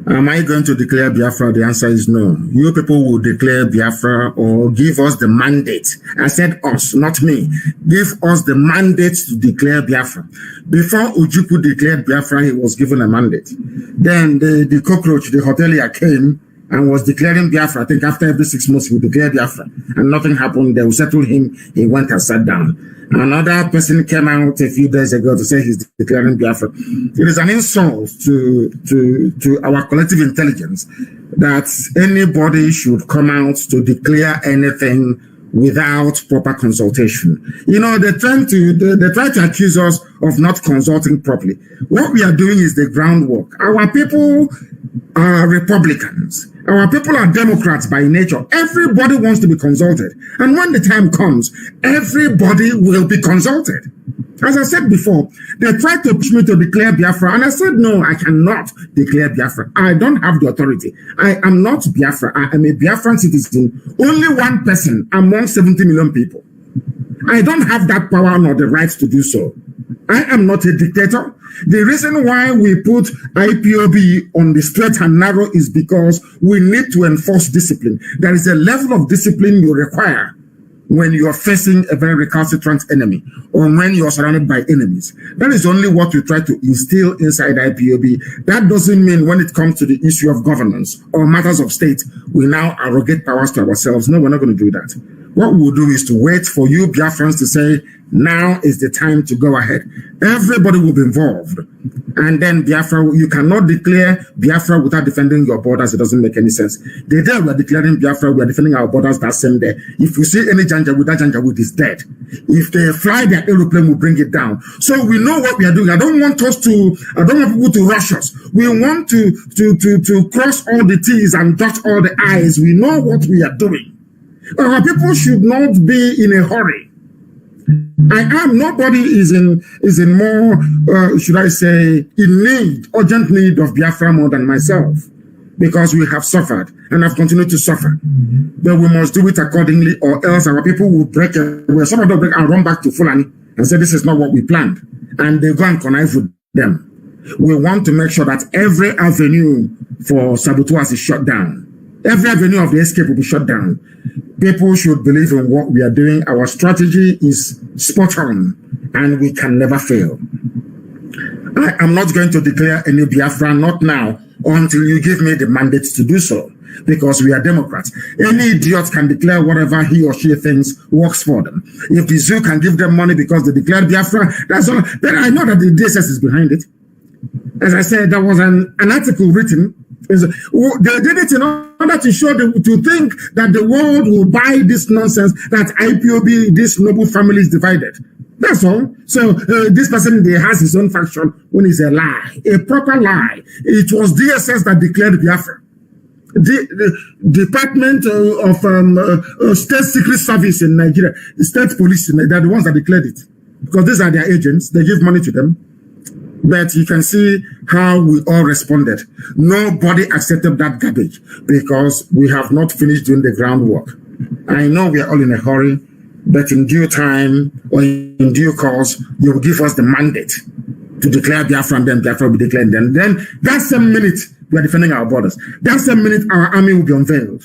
Am I going to declare Biafra? The answer is no. You people will declare Biafra or give us the mandate. I said us, not me. Give us the mandate to declare Biafra. Before Ojukwu declared Biafra, he was given a mandate. Then the cockroach, the hotelier, came and was declaring Biafra. I think after every 6 months, he would declare Biafra. And nothing happened. They will settle him. He went and sat down. Another person came out a few days ago to say he's declaring Biafra. It is an insult to our collective intelligence that anybody should come out to declare anything without proper consultation. You know, they try to accuse us of not consulting properly. What we are doing is the groundwork. Our people are Republicans. Our people are Democrats by nature. Everybody wants to be consulted. And when the time comes, everybody will be consulted. As I said before, they tried to push me to declare Biafra, and I said, no, I cannot declare Biafra. I don't have the authority. I am not Biafra. I am a Biafran citizen. Only one person among 70 million people. I don't have that power nor the right to do so. I am not a dictator. The reason why we put IPOB on the straight and narrow is because we need to enforce discipline. There is a level of discipline you require when you are facing a very recalcitrant enemy or when you are surrounded by enemies. That is only what we try to instill inside IPOB. That doesn't mean when it comes to the issue of governance or matters of state, we now arrogate powers to ourselves. No, we're not going to do that. What we'll do is to wait for you Biafrans to say, now is the time to go ahead. Everybody will be involved. And then Biafra, you cannot declare Biafra without defending your borders. It doesn't make any sense. The day we are declaring Biafra, we are defending our borders that same day. If you see any Janjaweed, that Janjaweed is dead. If they fly their aeroplane, we'll bring it down. So we know what we are doing. I don't want people to rush us. We want to cross all the T's and dot all the I's. We know what we are doing. Our people should not be in a hurry. Nobody is in more, should I say, urgent need of Biafra more than myself, because we have suffered and have continued to suffer. But we must do it accordingly, or else our people will break away. Some of them break and run back to Fulani and say, this is not what we planned. And they go and connive with them. We want to make sure that every avenue for saboteurs is shut down. Every avenue of the escape will be shut down. People should believe in what we are doing. Our strategy is spot on, and we can never fail. I am not going to declare any Biafra, not now, until you give me the mandate to do so. because we are Democrats. Any idiot can declare whatever he or she thinks works for them. If the zoo can give them money because they declared Biafra, that's all. Then I know that the DSS is behind it. As I said, there was an article written. They did it in order to show to think that the world will buy this nonsense that IPOB, this noble family, is divided. That's all. So this person has his own faction when it's a lie, a proper lie. It was DSS that declared Biafra. The Department of State Secret Service in Nigeria, the State Police, they're the ones that declared it. Because these are their agents. They give money to them. But you can see how we all responded. Nobody accepted that garbage because we have not finished doing the groundwork. I know we are all in a hurry, but in due time or in due course, you will give us the mandate to declare Biafra, and then Biafra will be declared. Then that same minute, we are defending our borders. That same minute, our army will be unveiled.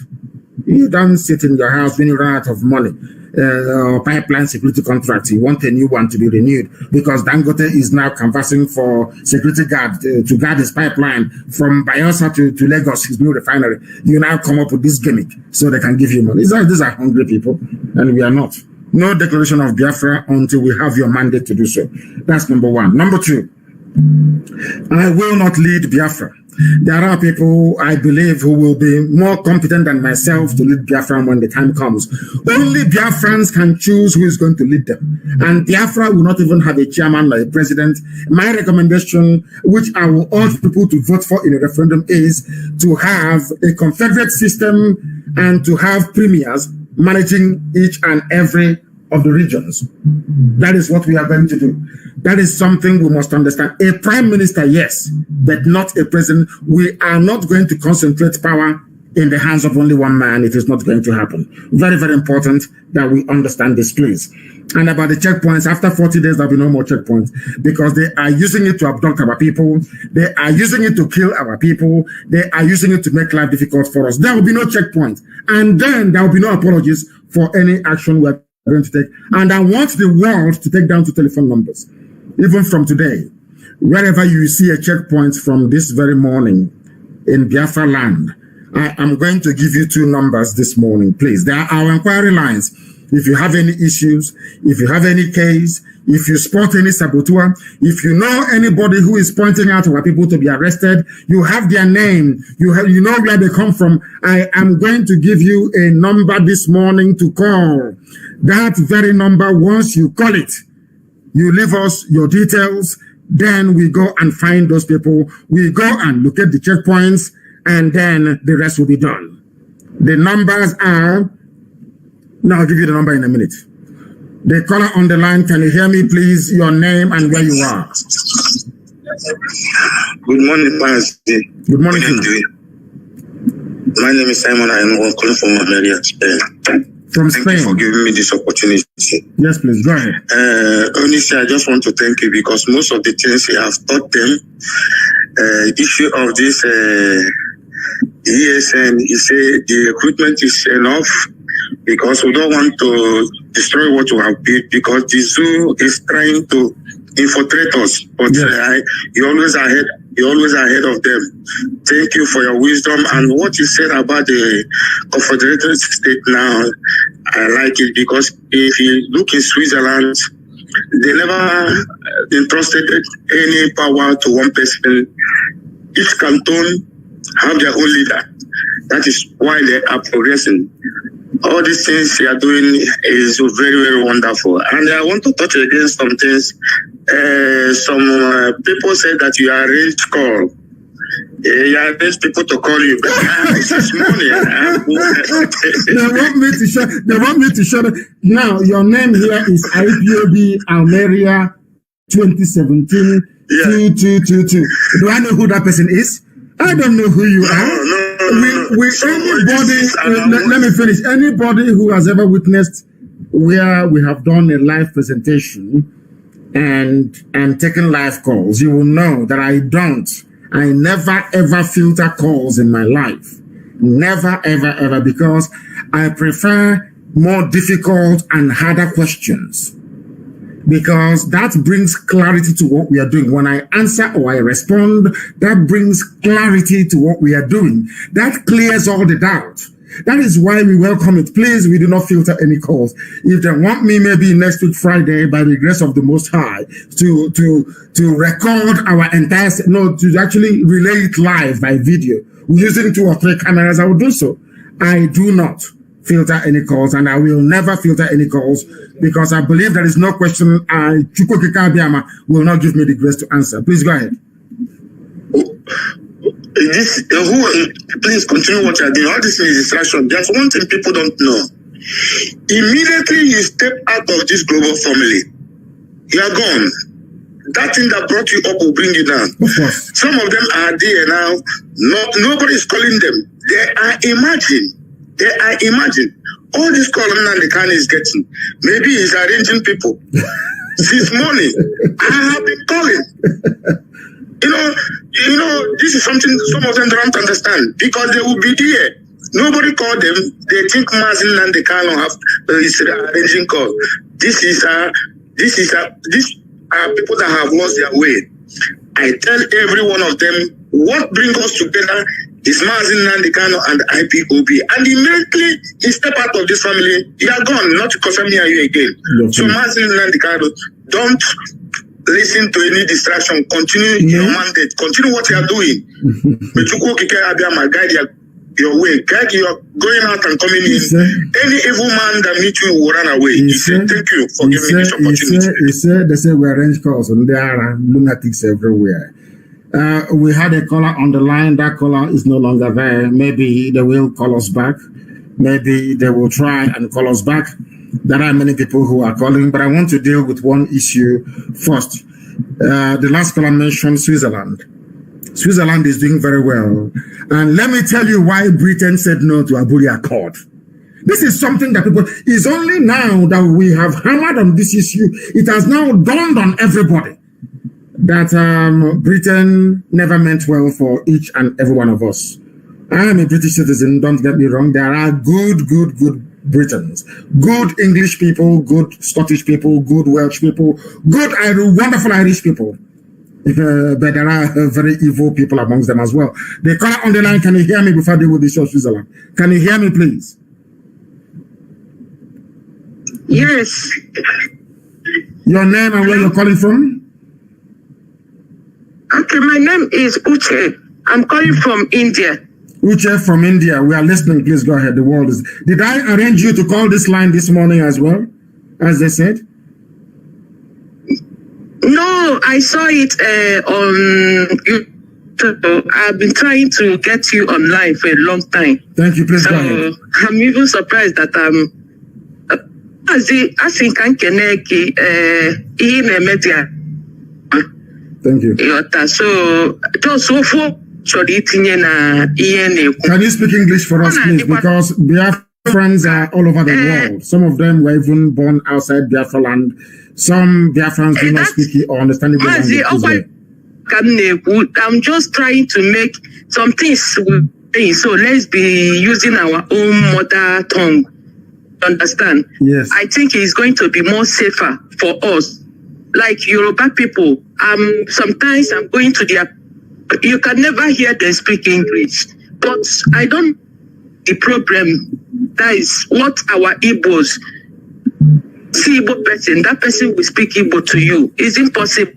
You don't sit in your house when you run out of money. Pipeline security contract, you want a new one to be renewed because Dangote is now canvassing for security guard to guard his pipeline from Bayelsa to Lagos, his new refinery. You now come up with this gimmick so they can give you money. These are hungry people, and we are not. No declaration of Biafra until we have your mandate to do so. That's number one. Number two, I will not lead Biafra. There are people, I believe, who will be more competent than myself to lead Biafra when the time comes. Only Biafrans can choose who is going to lead them. And Biafra will not even have a chairman or a president. My recommendation, which I will urge people to vote for in a referendum, is to have a confederate system and to have premiers managing each and every of the regions. That is what we are going to do. That is something we must understand. A prime minister, yes, but not a president. We are not going to concentrate power in the hands of only one man. It is not going to happen. Very, very important that we understand this, please. And about the checkpoints, after 40 days, there'll be no more checkpoints because they are using it to abduct our people. They are using it to kill our people. They are using it to make life difficult for us. There will be no checkpoint. And then there will be no apologies for any action we're going to take. And I want the world to take down to telephone numbers. Even from today, wherever you see a checkpoint from this very morning in Biafra land, I am going to give you two numbers this morning, please. They are our inquiry lines. If you have any issues, if you have any case, if you spot any saboteur, if you know anybody who is pointing out our people to be arrested, you have their name, you know where they come from. I am going to give you a number this morning to call. That very number, once you call it, you leave us your details, then we go and find those people. We go and look at the checkpoints, and then the rest will be done. The numbers are, now I'll give you the number in a minute. The caller on the line, can you hear me, please? Your name and where you are. Good morning, Mazi. Good morning to you. My name is Simon. I am calling from America, Spain. From Spain. Thank you for giving me this opportunity. Yes, please, go ahead. Honestly, I just want to thank you because most of the things you have taught them, issue of this ESN, you say the recruitment is enough because we don't want to destroy what we have built because the zoo is trying to infiltrate us, but yes. You're always ahead of them. Thank you for your wisdom and what you said about the Confederated State now. I like it because if you look in Switzerland, they never entrusted any power to one person. Each canton have their own leader. That is why they are progressing. All these things they are doing is very, very wonderful. And I want to touch against some things. Some people say that you arrange call. You arrange people to call you. This is money. They want me to shut it. Now, your name here is IPOB Almeria 2017 2222. Do I know who that person is? I don't know who you are. Let me finish. Anybody who has ever witnessed where we have done a live presentation and taken live calls, you will know that I never ever filter calls in my life. Never ever, because I prefer more difficult and harder questions. because that brings clarity to what we are doing. When I answer or I respond, that brings clarity to what we are doing. That clears all the doubt. That is why we welcome it. Please, we do not filter any calls. If they want me, maybe next week Friday, by the grace of the Most High, to record our entire, to actually relay it live by video using 2 or 3 cameras, I will do so. I do not filter any calls, and I will never filter any calls, because I believe there is no question Chukwukika Abiyama will not give me the grace to answer. Please go ahead. Please continue what you're doing. All this is distraction. There's one thing people don't know. Immediately you step out of this global family, you are gone. That thing that brought you up will bring you down. Some of them are there now. Nobody is calling them. They are imagined. All this call Nnamdi Kanu is getting, maybe he's arranging people. Since morning, I have been calling. You know, this is something some of them don't understand, because they will be there. Nobody called them. They think Mazi and the Kanu is arranging call. These are people that have lost their way. I tell every one of them, what brings us together is Mazi and the Kanu and the IPOB. And immediately you step out of this family, you are gone, not to confirm me and you again. So Mazi and the Kanu, don't listen to any distraction. Continue your mandate. Continue what you are doing. Guide your way. Guide your going out and coming in. Any evil man that meets you will run away. Thank you for giving me this opportunity. They say we arrange calls, and there are lunatics everywhere. We had a caller on the line. That caller is no longer there. Maybe they will call us back. Maybe they will try and call us back. There are many people who are calling, but I want to deal with one issue first. The last caller mentioned Switzerland. Switzerland is doing very well. And let me tell you why Britain said no to Aburi Accord. This is something that it's only now that we have hammered on this issue. It has now dawned on everybody that Britain never meant well for each and every one of us. I am a British citizen, don't get me wrong. There are good Britons, good English people, good Scottish people, good Welsh people, good wonderful Irish people. But there are very evil people amongst them as well. The caller on the line, can you hear me before they will show Switzerland? Can you hear me, please? Yes. Your name and where you're calling from? Okay, my name is Uche. I'm calling from India. Uche from India. We are listening. Please go ahead. The world is. Did I arrange you to call this line this morning as well, as they said? No, I saw it on YouTube. I've been trying to get you online for a long time. Thank you. Please go ahead. I'm even surprised that Thank you. So can you speak English for us, please? Because Biafrans are all over the world. Some of them were even born outside Biafra land. Some Biafrans do not speak or understand English. I'm just trying to make some things. So let's be using our own mother tongue. Understand? Yes. I think it's going to be more safer for us. Like Yoruba people, sometimes I'm going to their. You can never hear them speak English, but I don't. The problem that is what our Igbos see Igbo person. That person will speak Igbo to you. It's impossible.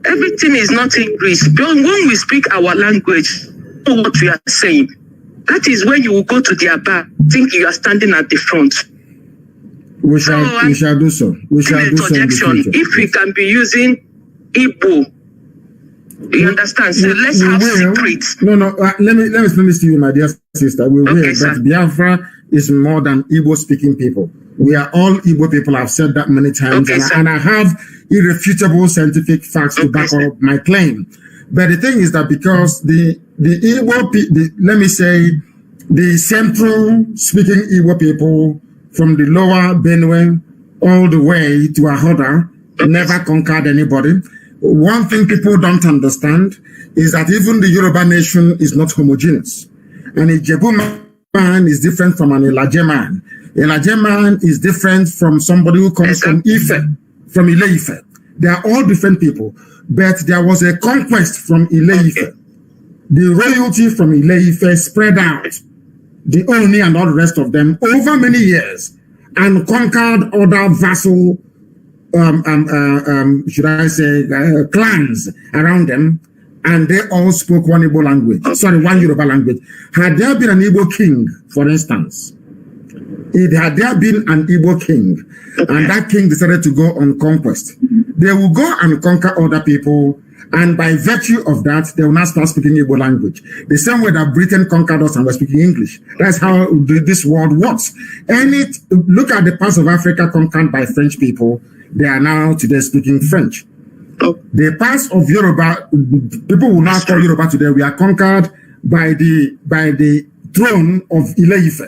Everything is not English. But when we speak our language, know what we are saying. That is when you will go to their bar, think you are standing at the front. We shall do so. We shall do so. If we can be using Igbo, you understand? So let's have secrets. No. Let me finish to you, my dear sister. We will. But Biafra is more than Igbo speaking people. We are all Igbo people. I've said that many times, and I have irrefutable scientific facts to back up my claim. But the thing is that because the Igbo, let me say, the central speaking Igbo people from the lower Benue all the way to Ahoda never conquered anybody. One thing people don't understand is that even the Yoruba nation is not homogeneous. And a Jebu man is different from an Elaje man. Elaje man is different from somebody who comes from Ife, from Ile-Ife. They are all different people, but there was a conquest from Ile-Ife. The royalty from Ile-Ife spread out, the Oni and all the rest of them, over many years, and conquered other vassal, should I say, clans around them, and they all spoke one Igbo language. Sorry, one Yoruba language. Had there been an Igbo king, for instance, had there been an Igbo king, and that king decided to go on conquest, they will go and conquer other people, and by virtue of that, they will not start speaking Igbo language. The same way that Britain conquered us and we're speaking English. That's how this world works. Look at the parts of Africa conquered by French people. They are now today speaking French. The parts of Yoruba, people will now call Yoruba today, we are conquered by the throne of Ile-Ife.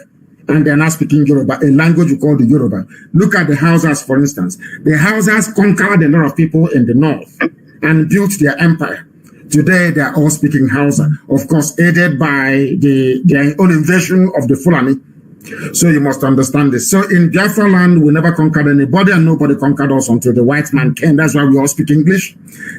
And they're now speaking Yoruba, a language we call the Yoruba. Look at the Hausas, for instance. The Hausas conquered a lot of people in the north and built their empire. Today, they are all speaking Hausa, of course, aided by their own invasion of the Fulani. So you must understand this. So in Biafra land, we never conquered anybody and nobody conquered us until the white man came. That's why we all speak English.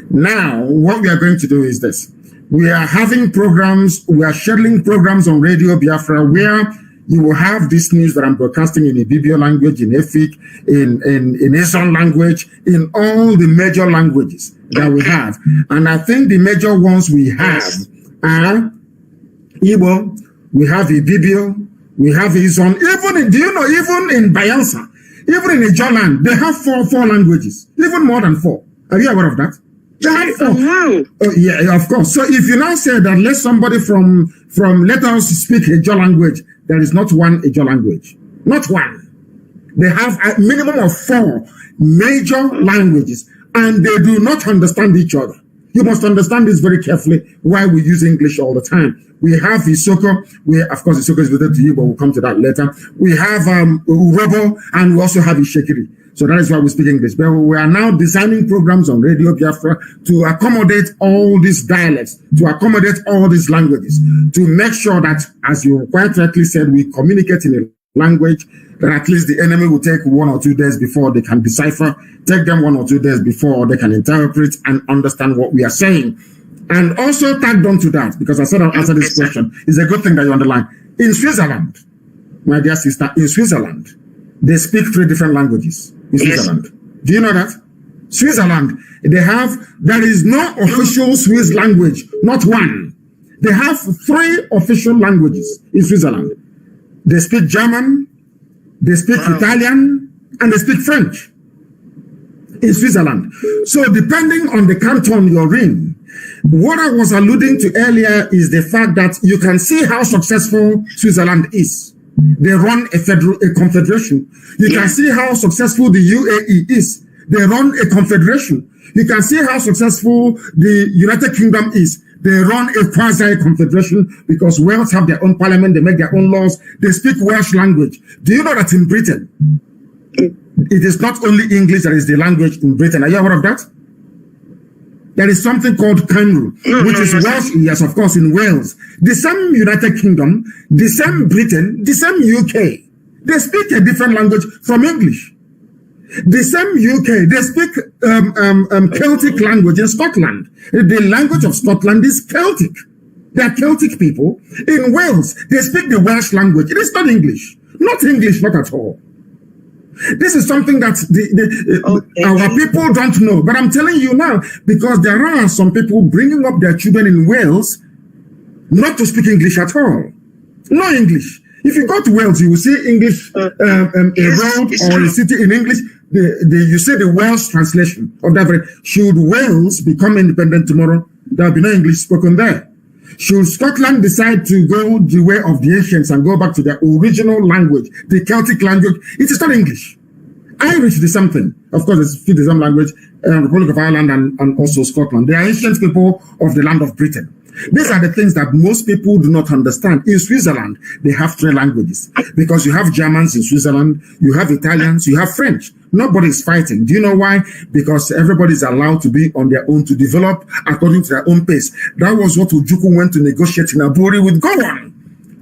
Now, what we are going to do is this. We are having programs, we are scheduling programs on Radio Biafra where you will have this news that I'm broadcasting in Ibibio language, in Efik, in Eson language, in all the major languages that we have. And I think the major ones we have are Igbo, we have Ibibio, we have Eson. Even in Bayelsa, even in Ijoland, they have four languages, even more than 4. Are you aware of that? They have 4. Wow. Yeah, of course. So if you now say that let somebody from let us speak Ijo language, there is not one Ijo language. Not one. They have a minimum of 4 major languages, and they do not understand each other. You must understand this very carefully, why we use English all the time. We have Isoko, of course Isoko is related to you, but we'll come to that later. We have Urobo, and we also have Ishekiri. So that is why we speak English. But we are now designing programs on Radio Biafra to accommodate all these dialects, to accommodate all these languages, to make sure that, as you quite rightly said, we communicate in a language that at least the enemy will take 1 or 2 days before they can decipher, take them 1 or 2 days before they can interpret and understand what we are saying. And also tagged on to that, because I said I'll answer this question, it's a good thing that you underline. In Switzerland, my dear sister, in Switzerland, they speak 3 different languages in Switzerland. Do you know that? Switzerland, there is no official Swiss language, not one. They have 3 official languages in Switzerland. They speak German, they speak Italian, and they speak French in Switzerland. So depending on the canton you're in, what I was alluding to earlier is the fact that you can see how successful Switzerland is. They run a confederation. You can see how successful the UAE is. They run a confederation. You can see how successful the United Kingdom is. They run a quasi-confederation because Wales have their own parliament. They make their own laws. They speak Welsh language. Do you know that in Britain, it is not only English that is the language in Britain? Are you aware of that? There is something called Kanu, which is Welsh. Yes, of course, in Wales. The same United Kingdom, the same Britain, the same UK. They speak a different language from English. The same UK, they speak Celtic language in Scotland. The language of Scotland is Celtic. They are Celtic people. In Wales, they speak the Welsh language. It is not English. Not English, not at all. This is something that our people don't know. But I'm telling you now, because there are some people bringing up their children in Wales not to speak English at all. No English. If you go to Wales, you will see English, a road or a city in English. You see the Welsh translation of that. Should Wales become independent tomorrow, there will be no English spoken there. Should Scotland decide to go the way of the ancients and go back to their original language, the Celtic language, it is not English. Irish is something. Of course, it's the same language, Republic of Ireland and also Scotland. They are ancient people of the land of Britain. These are the things that most people do not understand. In Switzerland, they have 3 languages because you have Germans in Switzerland, you have Italians, you have French. Nobody is fighting. Do you know why? Because everybody is allowed to be on their own, to develop according to their own pace. That was what Ojukwu went to negotiate in Aburi with Gowon.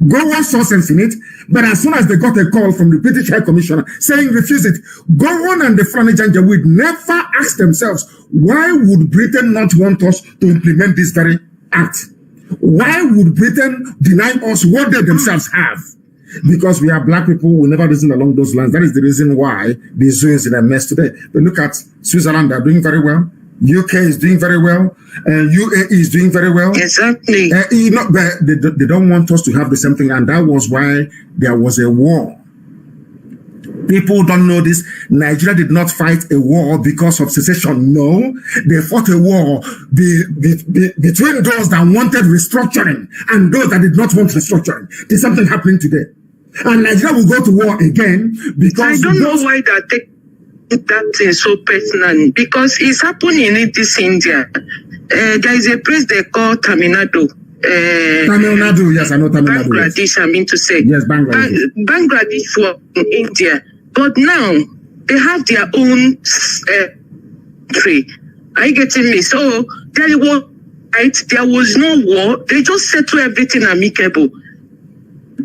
Gowon saw sense in it, but as soon as they got a call from the British High Commissioner saying refuse it, Gowon and the Fulani Janjaweed never asked themselves, why would Britain not want us to implement this very act? Why would Britain deny us what they themselves have? Because we are black people, we never reason along those lines. That is the reason why the zoo is in a mess today. But look at Switzerland, they're doing very well. UK is doing very well, and UAE is doing very well. Exactly. They don't want us to have the same thing, and that was why there was a war. People don't know this. Nigeria did not fight a war because of secession. No, they fought a war between those that wanted restructuring and those that did not want restructuring. There's something happening today. And Nigeria will go to war again because... I don't know why that that is so personal, because it's happening in this India. There is a place they call Tamil Nadu. Tamil Nadu, yes, I know Tamil Nadu. Bangladesh, yes. I mean to say. Yes, Bangladesh. Bangladesh was in India. But now, they have their own country. Are you getting me? So, there was no war. They just settle everything amicable.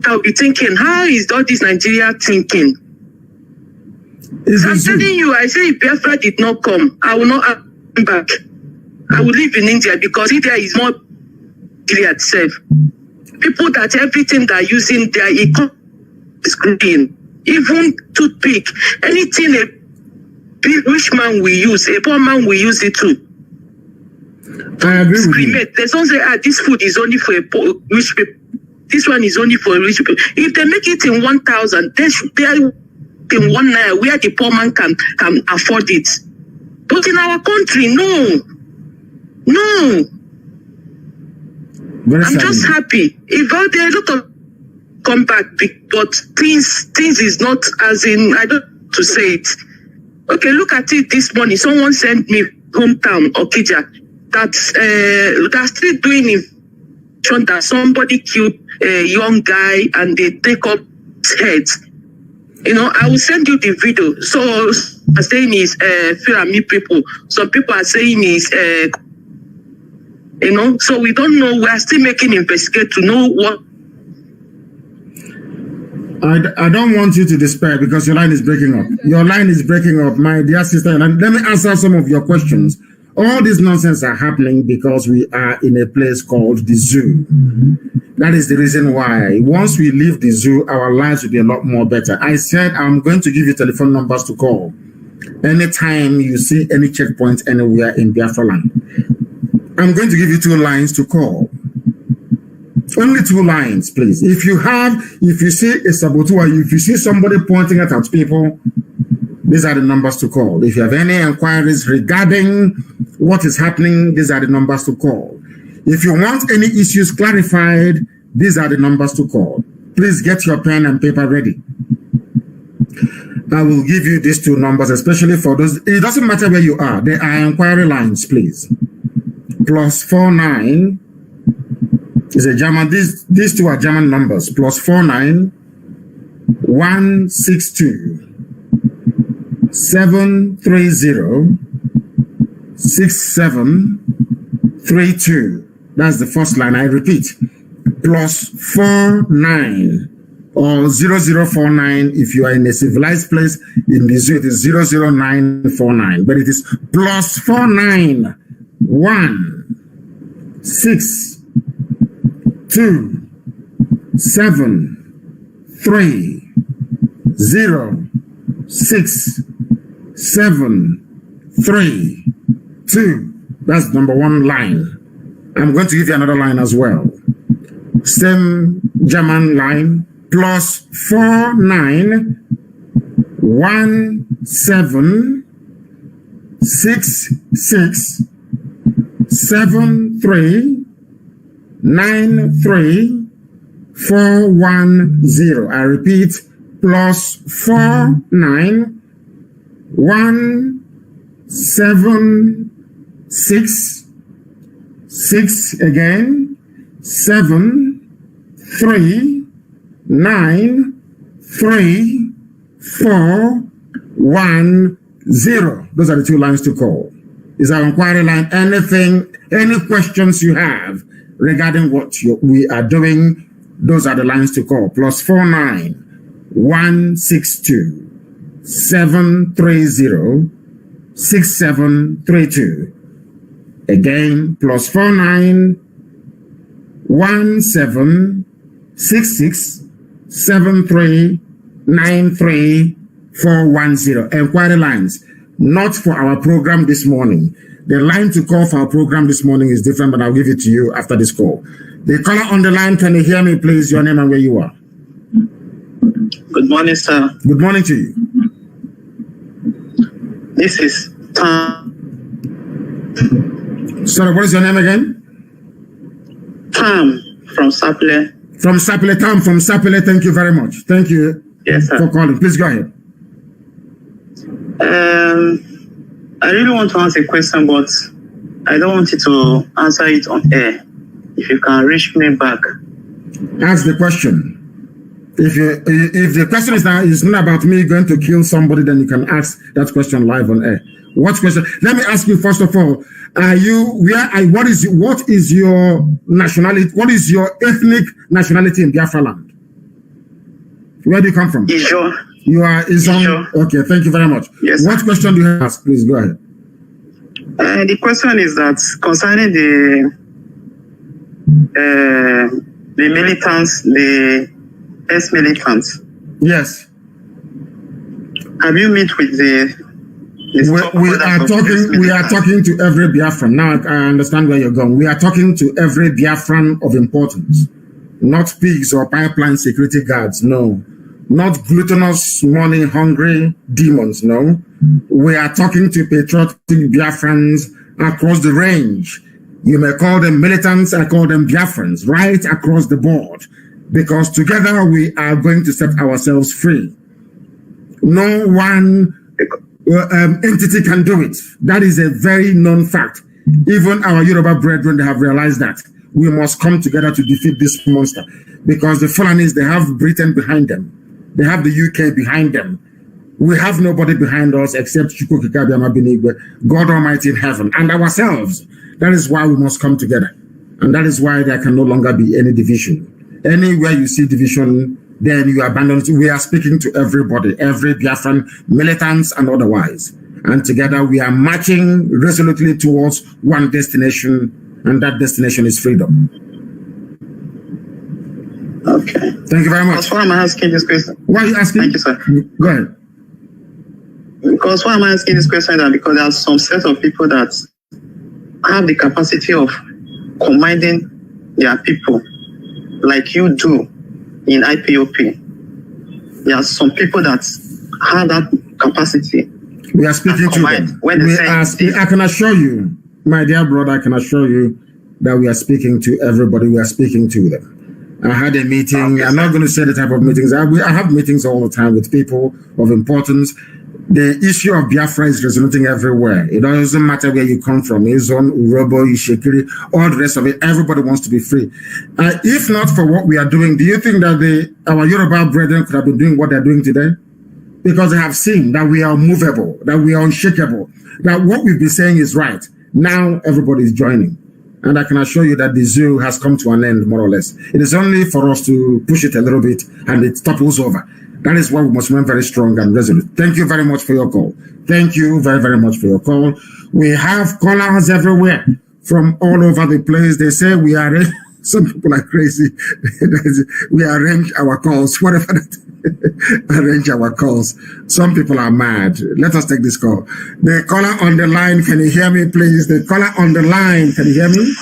I'll be thinking, how is all this Nigeria thinking? I'm telling you, I say if Biafra did not come, I will not come back. I will live in India because India is more clear itself. People that everything they're using their economy is green. Even toothpick, anything a rich man will use, a poor man will use it too. I agree with you. They don't say, this food is only for a poor, rich people. This one is only for rich people. If they make it in 1,000, they should be in 1 naira where the poor man can afford it. But in our country, no. I'm just happy. If there are a lot of come back, but things is not as in, I don't know to say it. Okay, look at it this morning. Someone sent me hometown, Okija, that's still doing it. That somebody killed a young guy and they take up his head. You know, I will send you the video. So, I'm saying is Firami people. Some people are saying is, you know, so we don't know. We are still making investigate to know what. I don't want you to despair because your line is breaking up. Your line is breaking up, my dear sister. And let me answer some of your questions. All this nonsense are happening because we are in a place called the zoo. That is the reason why once we leave the zoo, our lives will be a lot more better. I said I'm going to give you telephone numbers to call anytime you see any checkpoint anywhere in Biafra land. I'm going to give you 2 lines to call. Only 2 lines, please. If you see a saboteur, if you see somebody pointing at people, these are the numbers to call. If you have any inquiries regarding what is happening, these are the numbers to call. If you want any issues clarified, these are the numbers to call. Please get your pen and paper ready. I will give you these 2 numbers, especially for those. It doesn't matter where you are. They are inquiry lines, please. +49 is a German. These 2 are German numbers. +49 162 730 6732. That's the first line. I repeat, +49 or 0049 if you are in a civilized place. In the zoo, it is 00949, but it is +49 162 730 6732. That's number 1 line. I'm going to give you another line as well. Same German line. +49 1766 7393 410. I repeat, +49 176 again 7393 410. Those are the 2 lines to call. Is our inquiry line. Anything, any questions you have regarding what we are doing, Those are the lines to call. +49 162 730 6732. Again, +49 1766 73 93 410. Enquiry lines, not for our program this morning. The line to call for our program this morning is different, but I'll give it to you after this call. The caller on the line, can you hear me, please? Your name and where you are. Good morning, sir. Good morning to you. This is Tam. Sorry, what is your name again? Tam from Sapele. From Sapele, Tam from Sapele. Thank you very much. Thank you for calling. Please go ahead. I really want to ask a question, but I don't want you to answer it on air. If you can reach me back. Ask the question. If the question is not about me going to kill somebody, then you can ask that question live on air. What question? Let me ask you first of all. What is your nationality? What is your ethnic nationality in Biafra land? Where do you come from? Ijo. You are Izo. Okay, thank you very much. Yes. What question do you ask? Please go ahead. The question is that concerning the militants, the ex-militants. Yes. Have you met with the we are talking to every Biafran. Now I understand where you're going. We are talking to every Biafran of importance, not pigs or pipeline security guards. No, not gluttonous, money-hungry demons. No, we are talking to patriotic Biafrans across the range. You may call them militants, I call them Biafrans, right across the board, because together we are going to set ourselves free. No one entity can do it. That is a very known fact. Even our Yoruba brethren, they have realized that we must come together to defeat this monster, because the Fulanis, they have Britain behind them. They have the UK behind them. We have nobody behind us except God Almighty in heaven, and ourselves. That is why we must come together. And that is why there can no longer be any division. Anywhere you see division, then you abandon it. We are speaking to everybody, every Biafran, militants and otherwise. And together we are marching resolutely towards one destination, and that destination is freedom. Okay. Thank you very much. That's why I'm asking this question. Why are you asking? Thank you, sir. Go ahead. Because why I'm asking this question is because there are some set of people that have the capacity of commanding their people like you do in IPOB. There are some people that have that capacity. We are speaking to them. I can assure you, my dear brother, I can assure you that we are speaking to everybody. We are speaking to them. I had a meeting. Okay, I'm not going to say the type of meetings. I have meetings all the time with people of importance. The issue of Biafra is resonating everywhere. It doesn't matter where you come from. Izon, Urobo, Ishekiri, all the rest of it. Everybody wants to be free. If not for what we are doing, do you think that our Yoruba brethren could have been doing what they're doing today? Because they have seen that we are movable, that we are unshakable, that what we've been saying is right. Now everybody is joining. And I can assure you that the zoo has come to an end, more or less. It is only for us to push it a little bit and it topples over. That is why we must remain very strong and resolute. Thank you very much for your call. Thank you very, very much for your call. We have callers everywhere from all over the place. They say we are, some people are crazy. We arrange our calls, whatever that, arrange our calls. Some people are mad. Let us take this call. The caller on the line, can you hear me, please? The caller on the line, can you hear me?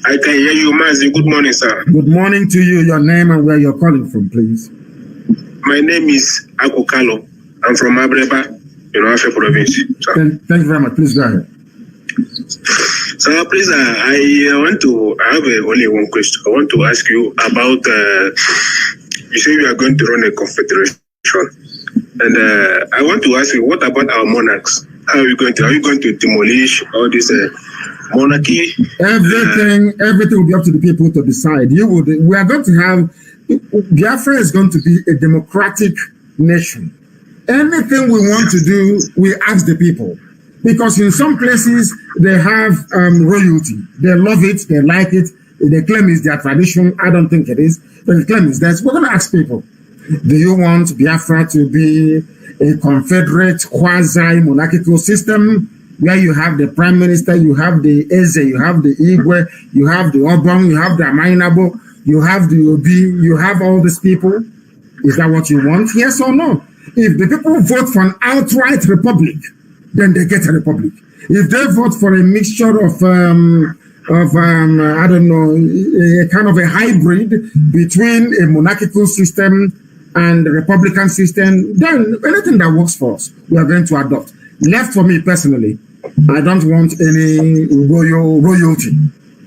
I can hear you, Mazi. Good morning, sir. Good morning to you. Your name and where you're calling from, please. My name is Akukalo. I'm from Abreba, Afro province. Thank you very much. Please go ahead. So, please, I have only one question. I want to ask you about, you say you are going to run a confederation. And I want to ask you, what about our monarchs? Are you going to demolish all this monarchy? Everything will be up to the people to decide. We are going to have, Biafra is going to be a democratic nation. Anything we want to do, we ask the people. Because in some places, they have royalty. They love it, they like it, The claim is their tradition. I don't think it is. But the claim is that we're going to ask people, do you want Biafra to be a confederate quasi-monarchical system where you have the prime minister, you have the Eze, you have the Igwe, you have the Obong, you have the Amainabo, you have the Obi, you have all these people? Is that what you want? Yes or no? If the people vote for an outright republic, then they get a republic. If they vote for a mixture of I don't know, a kind of a hybrid between a monarchical system and the republican system, then anything that works for us, we are going to adopt. Left for me personally, I don't want any royalty,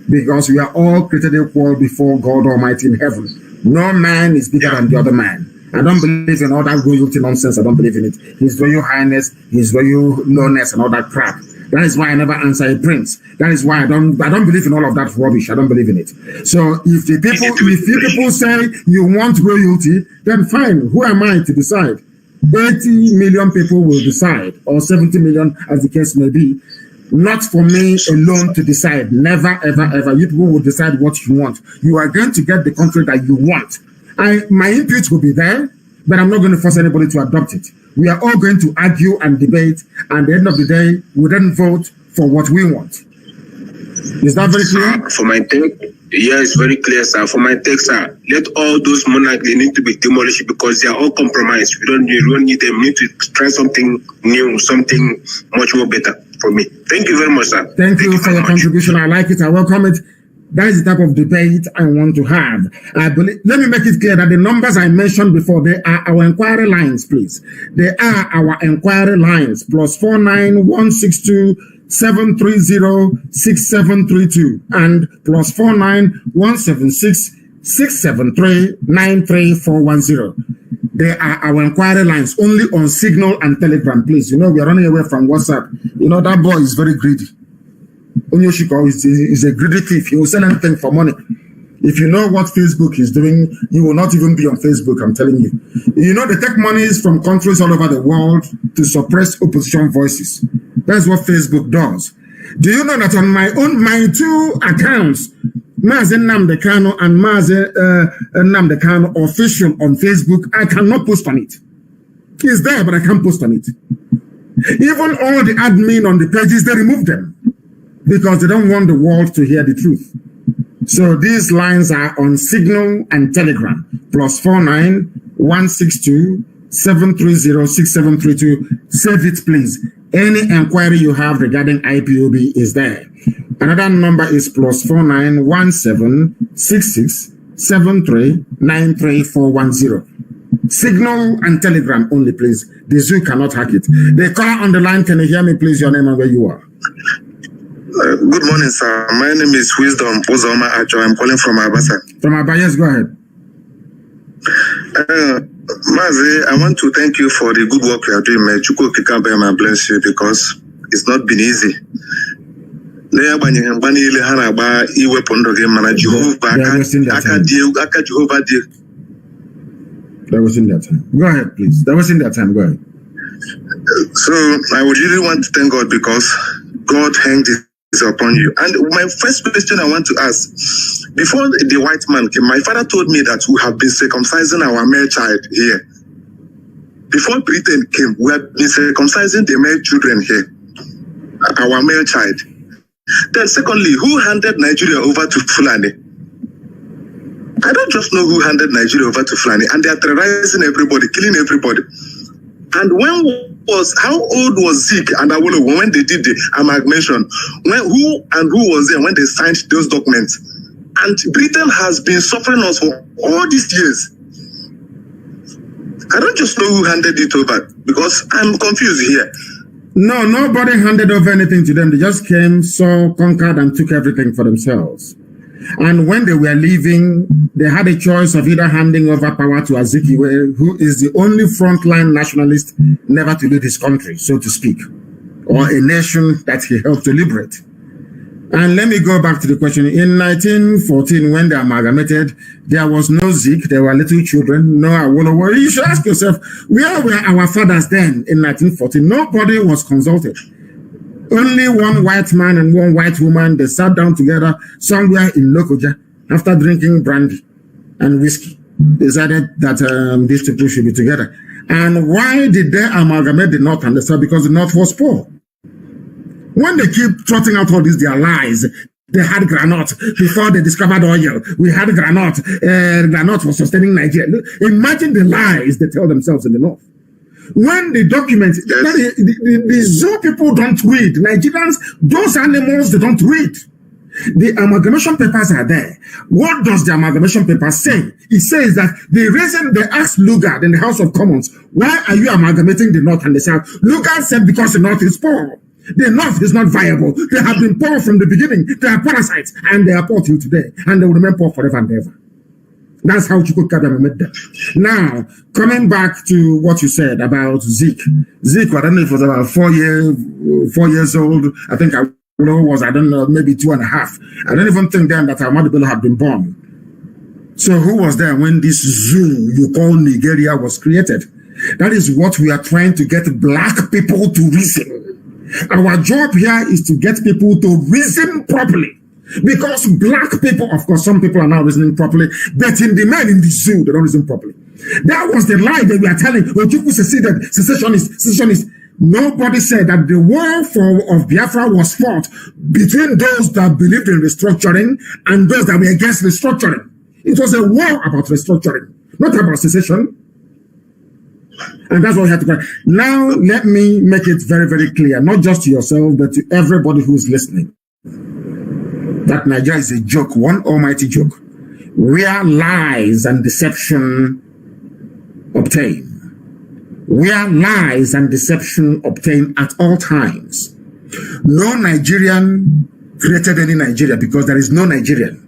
because we are all created equal before God Almighty in heaven. No man is bigger than the other man. I don't believe in all that royalty nonsense. I don't believe in it. His Royal Highness, His Royal Lowness, and all that crap. That is why I never answer a prince. That is why I don't believe in all of that rubbish. I don't believe in it. So if the people say you want royalty, then fine. Who am I to decide? 80 million people will decide, or 70 million, as the case may be. Not for me alone to decide. Never, ever, ever. You people will decide what you want. You are going to get the country that you want. My input will be there, but I'm not going to force anybody to adopt it. We are all going to argue and debate, and at the end of the day, we then vote for what we want. Is that very clear? For my take, yeah, it's very clear, sir. For my take, sir, let all those monarchs, they need to be demolished because they are all compromised. We don't need them. We need to try something new, something much more better for me. Thank you very much, sir. Thank you for your contribution. I like it. I welcome it. That is the type of debate I want to have. Let me make it clear that the numbers I mentioned before, they are our inquiry lines, please. They are our inquiry lines, +49 162 730 6732 and +49 176 673 93410. They are our inquiry lines only on Signal and Telegram, please. You know, we are running away from WhatsApp. You know, that boy is very greedy. Onyoshiko is a greedy thief. He will sell anything for money. If you know what Facebook is doing, you will not even be on Facebook, I'm telling you. You know, they take monies from countries all over the world to suppress opposition voices. That's what Facebook does. Do you know that on my two accounts, Mazi Nnamdi Kanu and Mazi Nnamdi Kanu official on Facebook, I cannot post on it. It's there, but I can't post on it. Even all the admin on the pages, they remove them, because they don't want the world to hear the truth. So these lines are on Signal and Telegram, +49 162 730 6732. Save it, please. Any inquiry you have regarding IPOB is there. Another number is +49 17 66 73 93410. Signal and Telegram only, please. The zoo cannot hack it. The caller on the line, can you hear me, please? Your name and where you are. Good morning, sir. My name is Wisdom Uzoma Acho. I'm calling from Abasa. From Abasa, yes, go ahead. Mazi, I want to thank you for the good work you are doing. May Chukwu Kikabe and bless you, because it's not been easy. That was in that time. Go ahead, please. That was in that time. Go ahead. So I would really want to thank God, because God hanged his upon you. And my first question I want to ask, before the white man came, my father told me that we have been circumcising our male child here. Before Britain came, we have been circumcising the male children here, our male child. Then secondly, who handed Nigeria over to Fulani? I don't just know who handed Nigeria over to Fulani, and they are terrorizing everybody, killing everybody. And how old was Zeke and Awolowo when they did the amalgamation? Who was there when they signed those documents? And Britain has been suffering us for all these years. I don't just know who handed it over, because I'm confused here. No, nobody handed over anything to them. They just came, saw, conquered, and took everything for themselves. And when they were leaving, they had a choice of either handing over power to Azikiwe, who is the only frontline nationalist never to lead his country, so to speak, or a nation that he helped to liberate. And let me go back to the question. In 1914, when they amalgamated, there was no Zeke, there were little children, no Awolowo. You should ask yourself, where were our fathers then in 1914? Nobody was consulted. Only one white man and one white woman, they sat down together somewhere in Lokoja after drinking brandy and whiskey. Decided that these people should be together. And why did they amalgamate the North and the South? Because the North was poor. When they keep trotting out all these, their lies, they had granite before they discovered oil. We had granite. Granite was sustaining Nigeria. Imagine the lies they tell themselves in the North. When the documents, the Zoo people don't read. Nigerians, those animals, they don't read. The amalgamation papers are there. What does the amalgamation paper say? It says that the reason they asked Lugard in the House of Commons, why are you amalgamating the North and the South? Lugard said because the North is poor. The North is not viable. They have been poor from the beginning. They are parasites, and they are poor till today, and they will remain poor forever and ever. That's how Chukwuka made them. Now, coming back to what you said about Zeke. Zeke, I don't know if it was about 4 years old. I think I was, I don't know, maybe 2.5. I don't even think then that Ahmadu Bello had been born. So who was there when this zoo you call Nigeria was created? That is what we are trying to get black people to reason. Our job here is to get people to reason properly. Because black people, of course, some people are now reasoning properly, but in the men in the zoo, they don't reason properly. That was the lie that we are telling. When people seceded, secessionists. Nobody said that the war of Biafra was fought between those that believed in restructuring and those that were against restructuring. It was a war about restructuring, not about secession. And that's what we have to do. Now, let me make it very, very clear, not just to yourself, but to everybody who's listening, that Nigeria is a joke, one almighty joke, where lies and deception obtain. Where lies and deception obtain at all times. No Nigerian created any Nigeria because there is no Nigerian.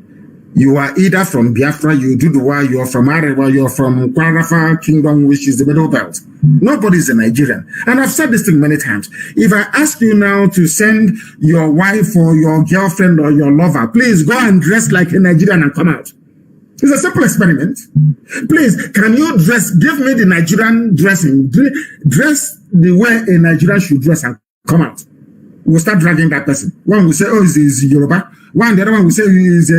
You are either from Biafra, you Duduwa, you are from Arewa, you are from Kwarafa Kingdom, which is the Middle Belt. Nobody is a Nigerian. And I've said this thing many times. If I ask you now to send your wife or your girlfriend or your lover, please go and dress like a Nigerian and come out. It's a simple experiment. Please, can you give me the Nigerian dressing, dress the way a Nigerian should dress and come out. We'll start dragging that person. One will say, oh, it's Yoruba. The other one will say is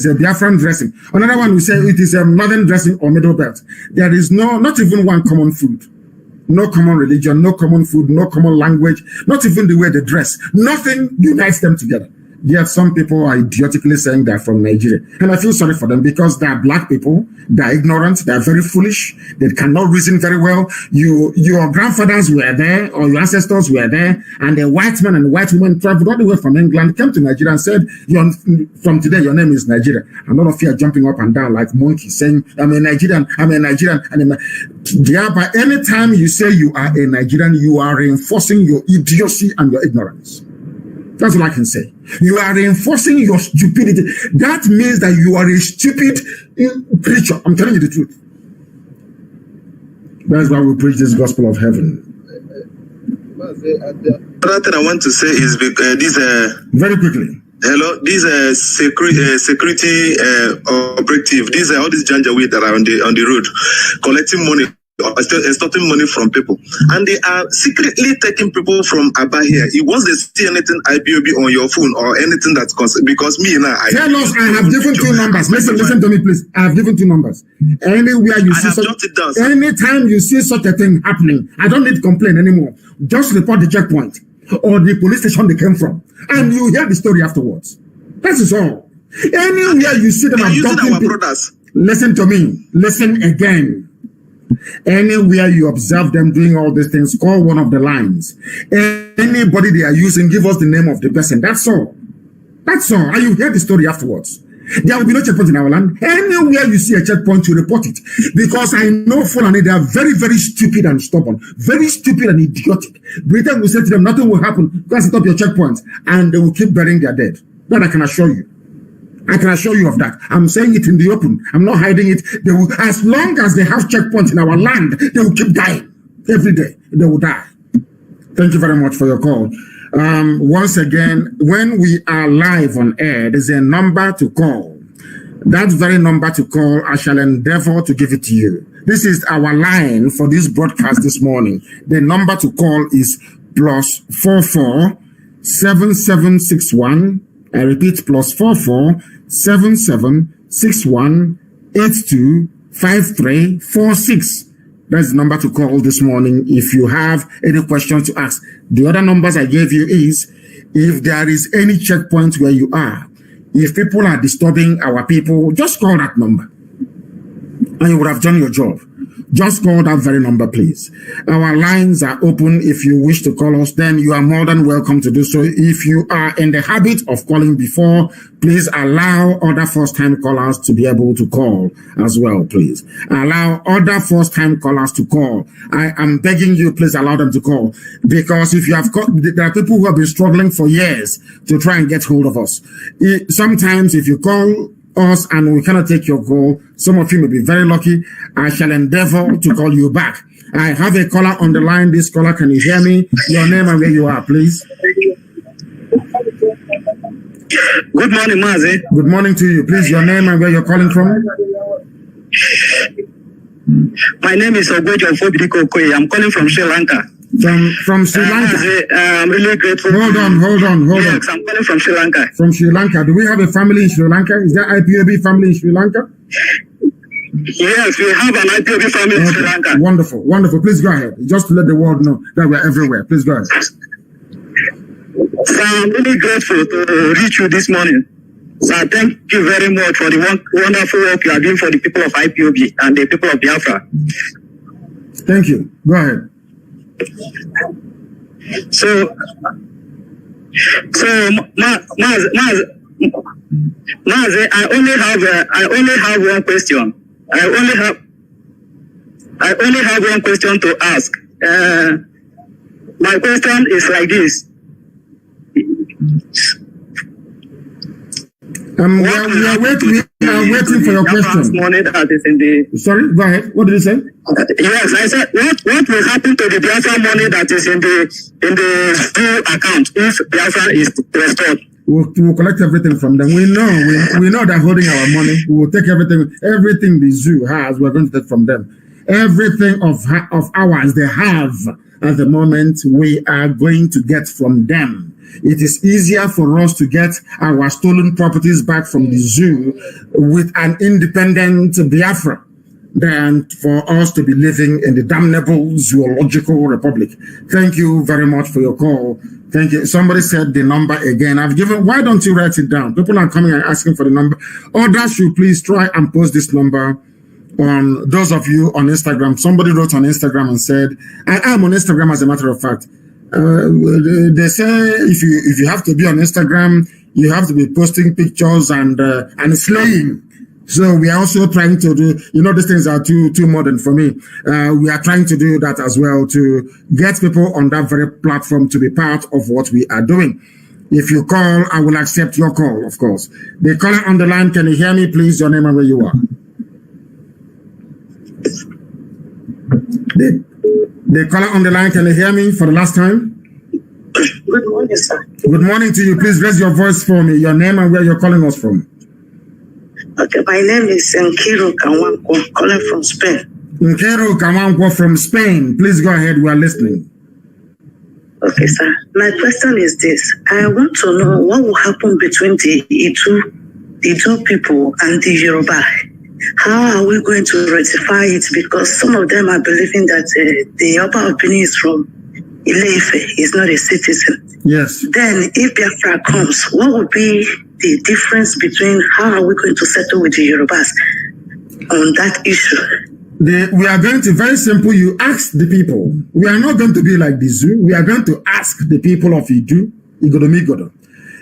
a Biafran dressing. Another one will say it is a northern dressing or middle belt. There is not even one common food. No common religion, no common food, no common language, not even the way they dress. Nothing unites them together. Yet some people are idiotically saying they're from Nigeria. And I feel sorry for them because they're black people, they're ignorant, they're very foolish, they cannot reason very well. Your grandfathers were there, or your ancestors were there, and a white man and white woman traveled all the way from England, came to Nigeria and said, from today your name is Nigeria. And all of you are jumping up and down like monkeys saying, I'm a Nigerian, and thereby anytime you say you are a Nigerian, you are reinforcing your idiocy and your ignorance. That's all I can say. You are reinforcing your stupidity. That means that you are a stupid creature. I'm telling you the truth. That's why we preach this gospel of heaven. Another thing I want to say is very quickly. Hello, these security operative. These are all these janjaweed that are on the road, collecting money. Extorting money from people, and they are secretly taking people from Aba here. Once they see anything IPOB on your phone or anything that's because me now. Tell us, I have given 2 numbers. Listen to me, please. I have given 2 numbers. Anywhere you see anytime you see such a thing happening, I don't need to complain anymore. Just report the checkpoint or the police station they came from, and you hear the story afterwards. That is all. Anywhere you see them abducting people, listen to me. Listen again. Anywhere you observe them doing all these things, call one of the lines. Anybody they are using, give us the name of the person. That's all. That's all. And you hear the story afterwards. There will be no checkpoint in our land. Anywhere you see a checkpoint, you report it. Because I know Fulani, they are very, very stupid and stubborn. Very stupid and idiotic. Britain will say to them, nothing will happen. Go and set up your checkpoint. And they will keep burying their dead. That I can assure you. I can assure you of that. I'm saying it in the open. I'm not hiding it. They will, as long as they have checkpoints in our land, they will keep dying. Every day, they will die. Thank you very much for your call. Once again, when we are live on air, there's a number to call. That very number to call, I shall endeavor to give it to you. This is our line for this broadcast this morning. The number to call is +44 7761. I repeat, +44 7761 825346. That's the number to call this morning if you have any questions to ask. The other numbers I gave you is if there is any checkpoint where you are. If people are disturbing our people, just call that number and you would have done your job. Just call that very number, please. Our lines are open. If you wish to call us, then you are more than welcome to do so. If you are in the habit of calling before, please allow other first-time callers to be able to call as well, please. Allow other first-time callers to call. I am begging you, please allow them to call. Because if you have called, there are people who have been struggling for years to try and get hold of us. Sometimes if you call us and we cannot take your call, some of you may be very lucky. I shall endeavor to call you back. I have a caller on the line. This caller, can you hear me? Your name and where you are, please. Good morning, Mazi. Good morning to you. Please, your name and where you're calling from. My name is Ogwejo Fobidiko. I'm calling from Sri Lanka. From Sri Lanka. I'm really grateful. Hold on. Yes, I'm calling from Sri Lanka. From Sri Lanka. Do we have a family in Sri Lanka? Is there IPOB family in Sri Lanka? Yes, we have an IPOB family in Sri Lanka. Wonderful, wonderful. Please go ahead. Just to let the world know that we're everywhere. Please go ahead. So I'm really grateful to reach you this morning. So thank you very much for the wonderful work you are doing for the people of IPOB and the people of Biafra. Thank you. Go ahead. So Mazi, I only have one question. I only have one question to ask. My question is like this. We are waiting for your question. Money that is in the... Sorry, go ahead. What did you say? Yes, I said, what will happen to the Biafra money that is in the school account if Biafra is restored? We'll collect everything from them. We know they're holding our money. We will take everything the zoo has, we're going to take from them. Everything of ours they have at the moment, we are going to get from them. It is easier for us to get our stolen properties back from the zoo with an independent Biafra than for us to be living in the damnable zoological republic. Thank you very much for your call. Thank you. Somebody said the number again. Why don't you write it down? People are coming and asking for the number. Others should please try and post this number on those of you on Instagram. Somebody wrote on Instagram and said, I am on Instagram as a matter of fact. They say if you have to be on Instagram, you have to be posting pictures and slaying. So we are also trying to do, these things are too modern for me. We are trying to do that as well to get people on that very platform to be part of what we are doing. If you call, I will accept your call, of course. The caller on the line, can you hear me, please? Your name and where you are. The caller on the line, can you hear me for the last time? Good morning, sir. Good morning to you. Please raise your voice for me. Your name and where you're calling us from. Okay, my name is Nkiru Kawankwo, calling from Spain. Nkiru Kawankwo from Spain. Please go ahead. We are listening. Okay, sir. My question is this. I want to know what will happen between the Idu people and the Yoruba. How are we going to rectify it? Because some of them are believing that the Oba of Benin is from Ile-Ife, is not a citizen. Yes. Then if Biafra comes, what would be the difference between how are we going to settle with the Yorubas on that issue? We are going to, very simple, you ask the people. We are not going to be like the zoo. We are going to ask the people of Idu, Igodomigodo,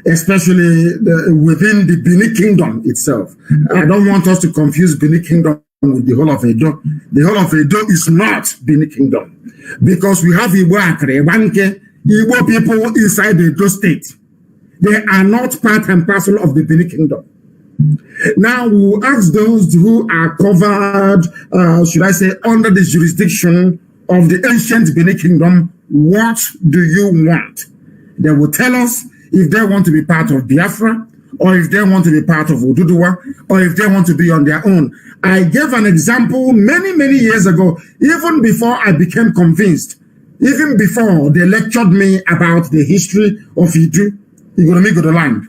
especially within the Benin Kingdom itself. I don't want us to confuse Benin Kingdom with the whole of Edo. The whole of Edo is not Benin Kingdom because we have Igbo Akre, Wanke, Igbo people inside the Edo state. They are not part and parcel of the Benin Kingdom. Now we will ask those who are covered, should I say, under the jurisdiction of the ancient Benin Kingdom, what do you want? They will tell us if they want to be part of Biafra, or if they want to be part of Oduduwa, or if they want to be on their own. I gave an example many, many years ago, even before I became convinced Even before they lectured me about the history of Igoromigodo land,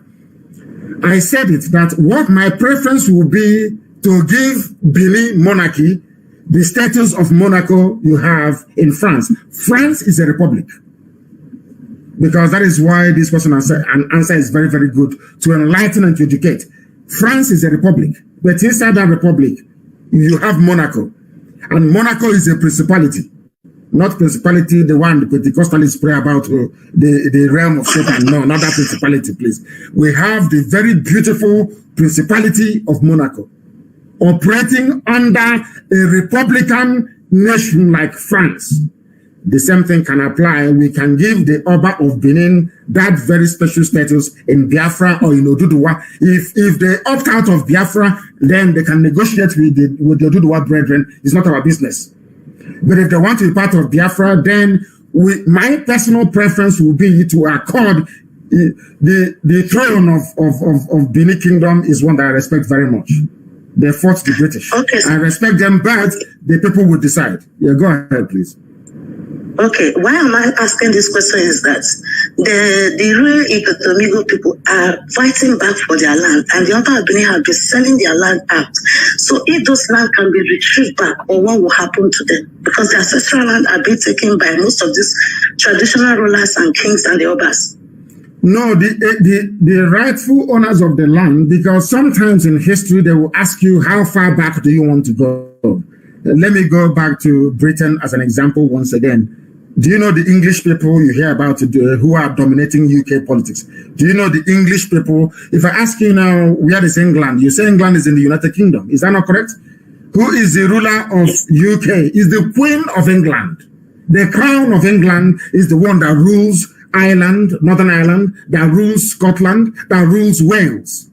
I said it, that what my preference would be to give Benin monarchy the status of Monaco you have in France. France is a republic. Because that is why this person answer is very, very good, to enlighten and to educate. France is a republic, but inside that republic, you have Monaco. And Monaco is a principality. Not principality, the one the Pentecostalists pray about, the realm of Satan. No, not that principality, please. We have the very beautiful principality of Monaco, operating under a republican nation like France. The same thing can apply. We can give the Oba of Benin that very special status in Biafra or in Oduduwa. If they opt out of Biafra, then they can negotiate with the Oduduwa brethren. It's not our business. But if they want to be part of Biafra, then my personal preference will be to accord the throne of Benin Kingdom is one that I respect very much. They fought the British. Okay, I respect them, but the people will decide. Yeah, go ahead, please. Okay, why am I asking this question is that the real Igoromigo people are fighting back for their land, and the other Benin have been selling their land out. So if those land can be retrieved back, or what will happen to them? Because the ancestral land are being taken by most of these traditional rulers and kings and the Obas. No, the rightful owners of the land, because sometimes in history they will ask you, how far back do you want to go? Let me go back to Britain as an example once again. Do you know the English people you hear about who are dominating UK politics? Do you know the English people? If I ask you now, where is England? You say England is in the United Kingdom. Is that not correct? Who is the ruler of UK? Is the Queen of England. The Crown of England is the one that rules Ireland, Northern Ireland, that rules Scotland, that rules Wales.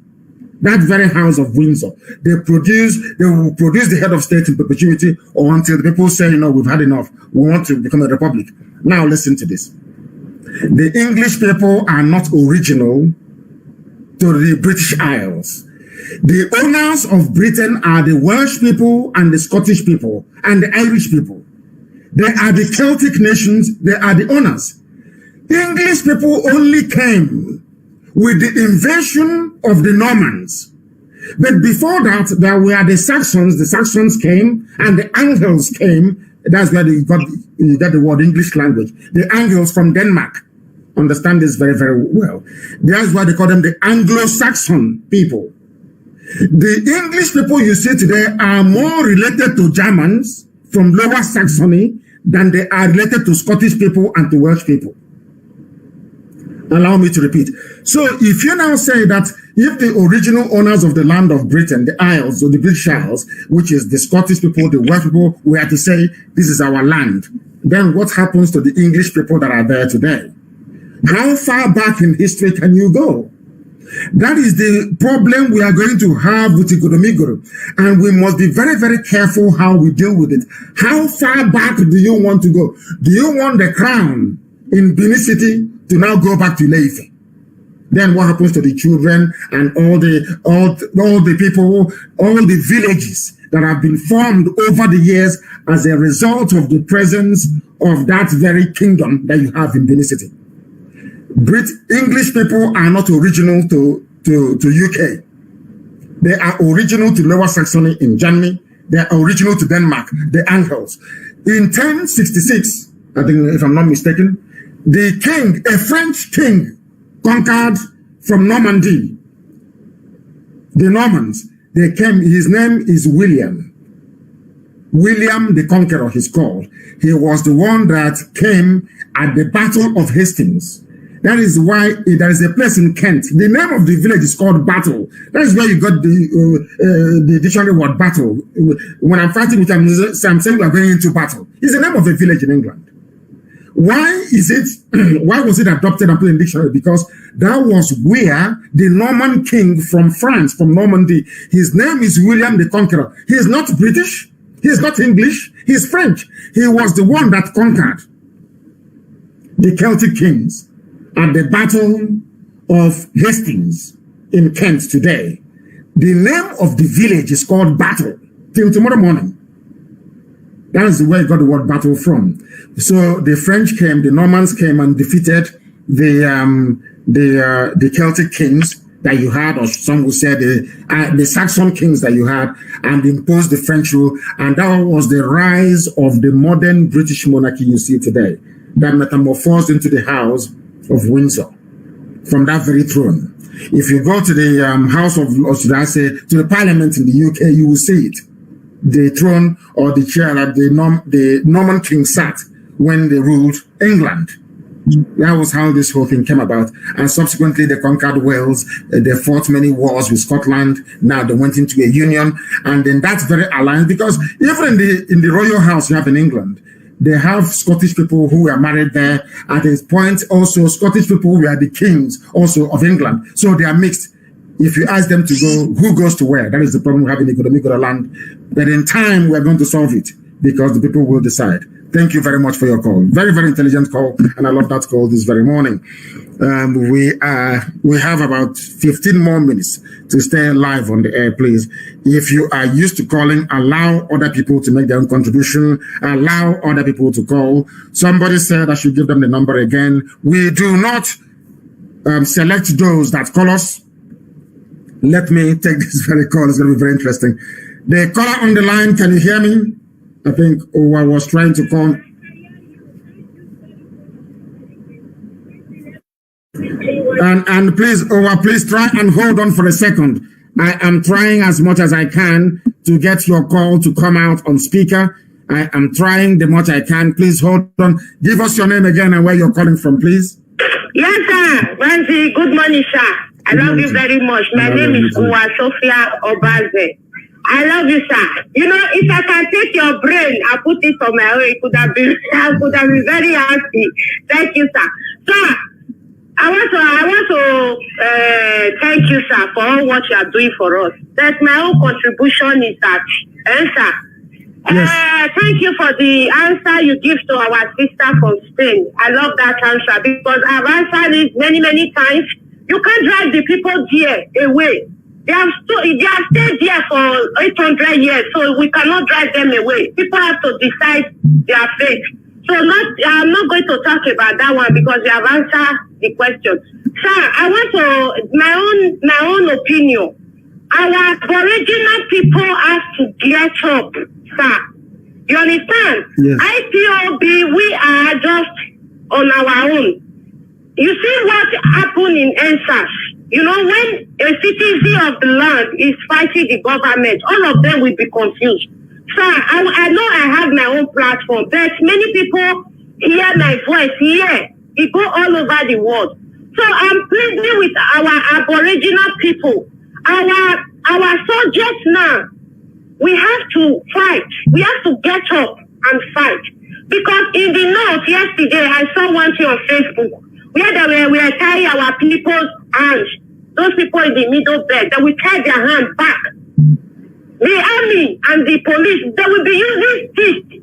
That very House of Windsor. They will produce the head of state in perpetuity, or until the people say, we've had enough. We want to become a republic. Now listen to this. The English people are not original to the British Isles. The owners of Britain are the Welsh people and the Scottish people and the Irish people. They are the Celtic nations. They are the owners. English people only came with the invasion of the Normans. But before that, there were the Saxons. The Saxons came, and the Angles came. That's where you got the word English language. The Angles from Denmark. Understand this very, very well. That's why they call them the Anglo-Saxon people. The English people you see today are more related to Germans from Lower Saxony than they are related to Scottish people and to Welsh people. Allow me to repeat. So if you now say that if the original owners of the land of Britain, the Isles or the British Isles, which is the Scottish people, the Welsh people, were to say this is our land, then what happens to the English people that are there today? How far back in history can you go? That is the problem we are going to have with Igoromigo, and we must be very, very careful how we deal with it. How far back do you want to go? Do you want the crown in Benin City to now go back to Ileife? Then what happens to the children and all the people, all the villages that have been formed over the years as a result of the presence of that very kingdom that you have in Benin City? English people are not original to UK. They are original to Lower Saxony in Germany. They are original to Denmark, the Angles. In 1066, I think if I'm not mistaken, the king, a French king, conquered from Normandy. The Normans, they came, his name is William. William the Conqueror, he's called. He was the one that came at the Battle of Hastings. That is why there is a place in Kent. The name of the village is called Battle. That is where you got the dictionary word battle. When I'm fighting with them, I'm saying we are going into battle. It's the name of a village in England. Why was it adopted and put in the dictionary? Because that was where the Norman king from France, from Normandy, his name is William the Conqueror. He is not British. He is not English. He is French. He was the one that conquered the Celtic kings at the Battle of Hastings in Kent today. The name of the village is called Battle till tomorrow morning. That's where you got the word battle from. So the French came, the Normans came and defeated the Celtic kings that you had, or some would say the Saxon kings that you had, and imposed the French rule. And that was the rise of the modern British monarchy you see today, that metamorphosed into the House of Windsor from that very throne. If you go to the House of, or should I say, to the Parliament in the UK, you will see it. The throne or the chair that the Norman king sat when they ruled England. That was how this whole thing came about. And subsequently, they conquered Wales. They fought many wars with Scotland. Now they went into a union. And then that's very aligned, because even in the royal house you have in England, they have Scottish people who were married there. At this point, also, Scottish people were the kings also of England. So they are mixed. If you ask them to go, who goes to where? That is the problem we have in economic land. But in time, we're going to solve it, because the people will decide. Thank you very much for your call. Very, very intelligent call, and I love that call this very morning. We have about 15 more minutes to stay live on the air, please. If you are used to calling, allow other people to make their own contribution. Allow other people to call. Somebody said I should give them the number again. We do not select those that call us. Let me take this very call. It's going to be very interesting. The caller on the line, can you hear me? I think I was trying to call. And please, please try and hold on for a second. I am trying as much as I can to get your call to come out on speaker. I am trying the much I can. Please hold on. Give us your name again and where you're calling from, please. Yes, sir. Mazi, good morning, sir. I love you very much. My name is Uwa Sophia Obaze. I love you, sir. You know, if I can take your brain and put it on my own, I could have been very happy. Thank you, sir. Sir, I want to thank you, sir, for all what you are doing for us. That my own contribution is that, sir. Yes. Thank you for the answer you give to our sister from Spain. I love that answer, because I've answered it many, many times. You can't drive the people there away. They have stayed there for 800 years, so we cannot drive them away. People have to decide their fate. So I'm not going to talk about that one, because you have answered the question. Sir, I want to my own opinion. Our Aboriginal people have to get up, sir. You understand? Yes. IPOB, we are just on our own. You see what happened in NSAS? You know, when a citizen of the land is fighting the government, all of them will be confused. Sir, I know I have my own platform, but many people hear my voice here. It go all over the world. So I'm pleading with our Aboriginal people, our soldiers now. We have to fight. We have to get up and fight. Because in the north yesterday, I saw one thing on Facebook where they were tying our people's hands. Those people in the middle bed, they will tie their hand back. The army and the police, they will be using sticks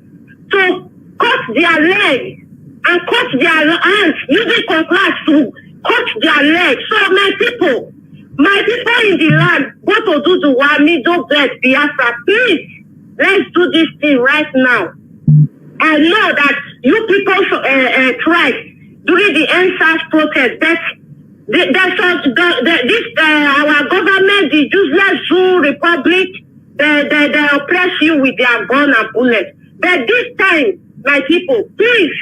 to cut their legs and cut their hands, using cutlass to cut their legs. So my people in the land, go to do the war, middle bed, Biafra, please, let's do this thing right now. I know that you people tried during the NSAS protest, that our government, the useless Zoo Republic, they oppress you with their gun and bullets. But this time, my people, please,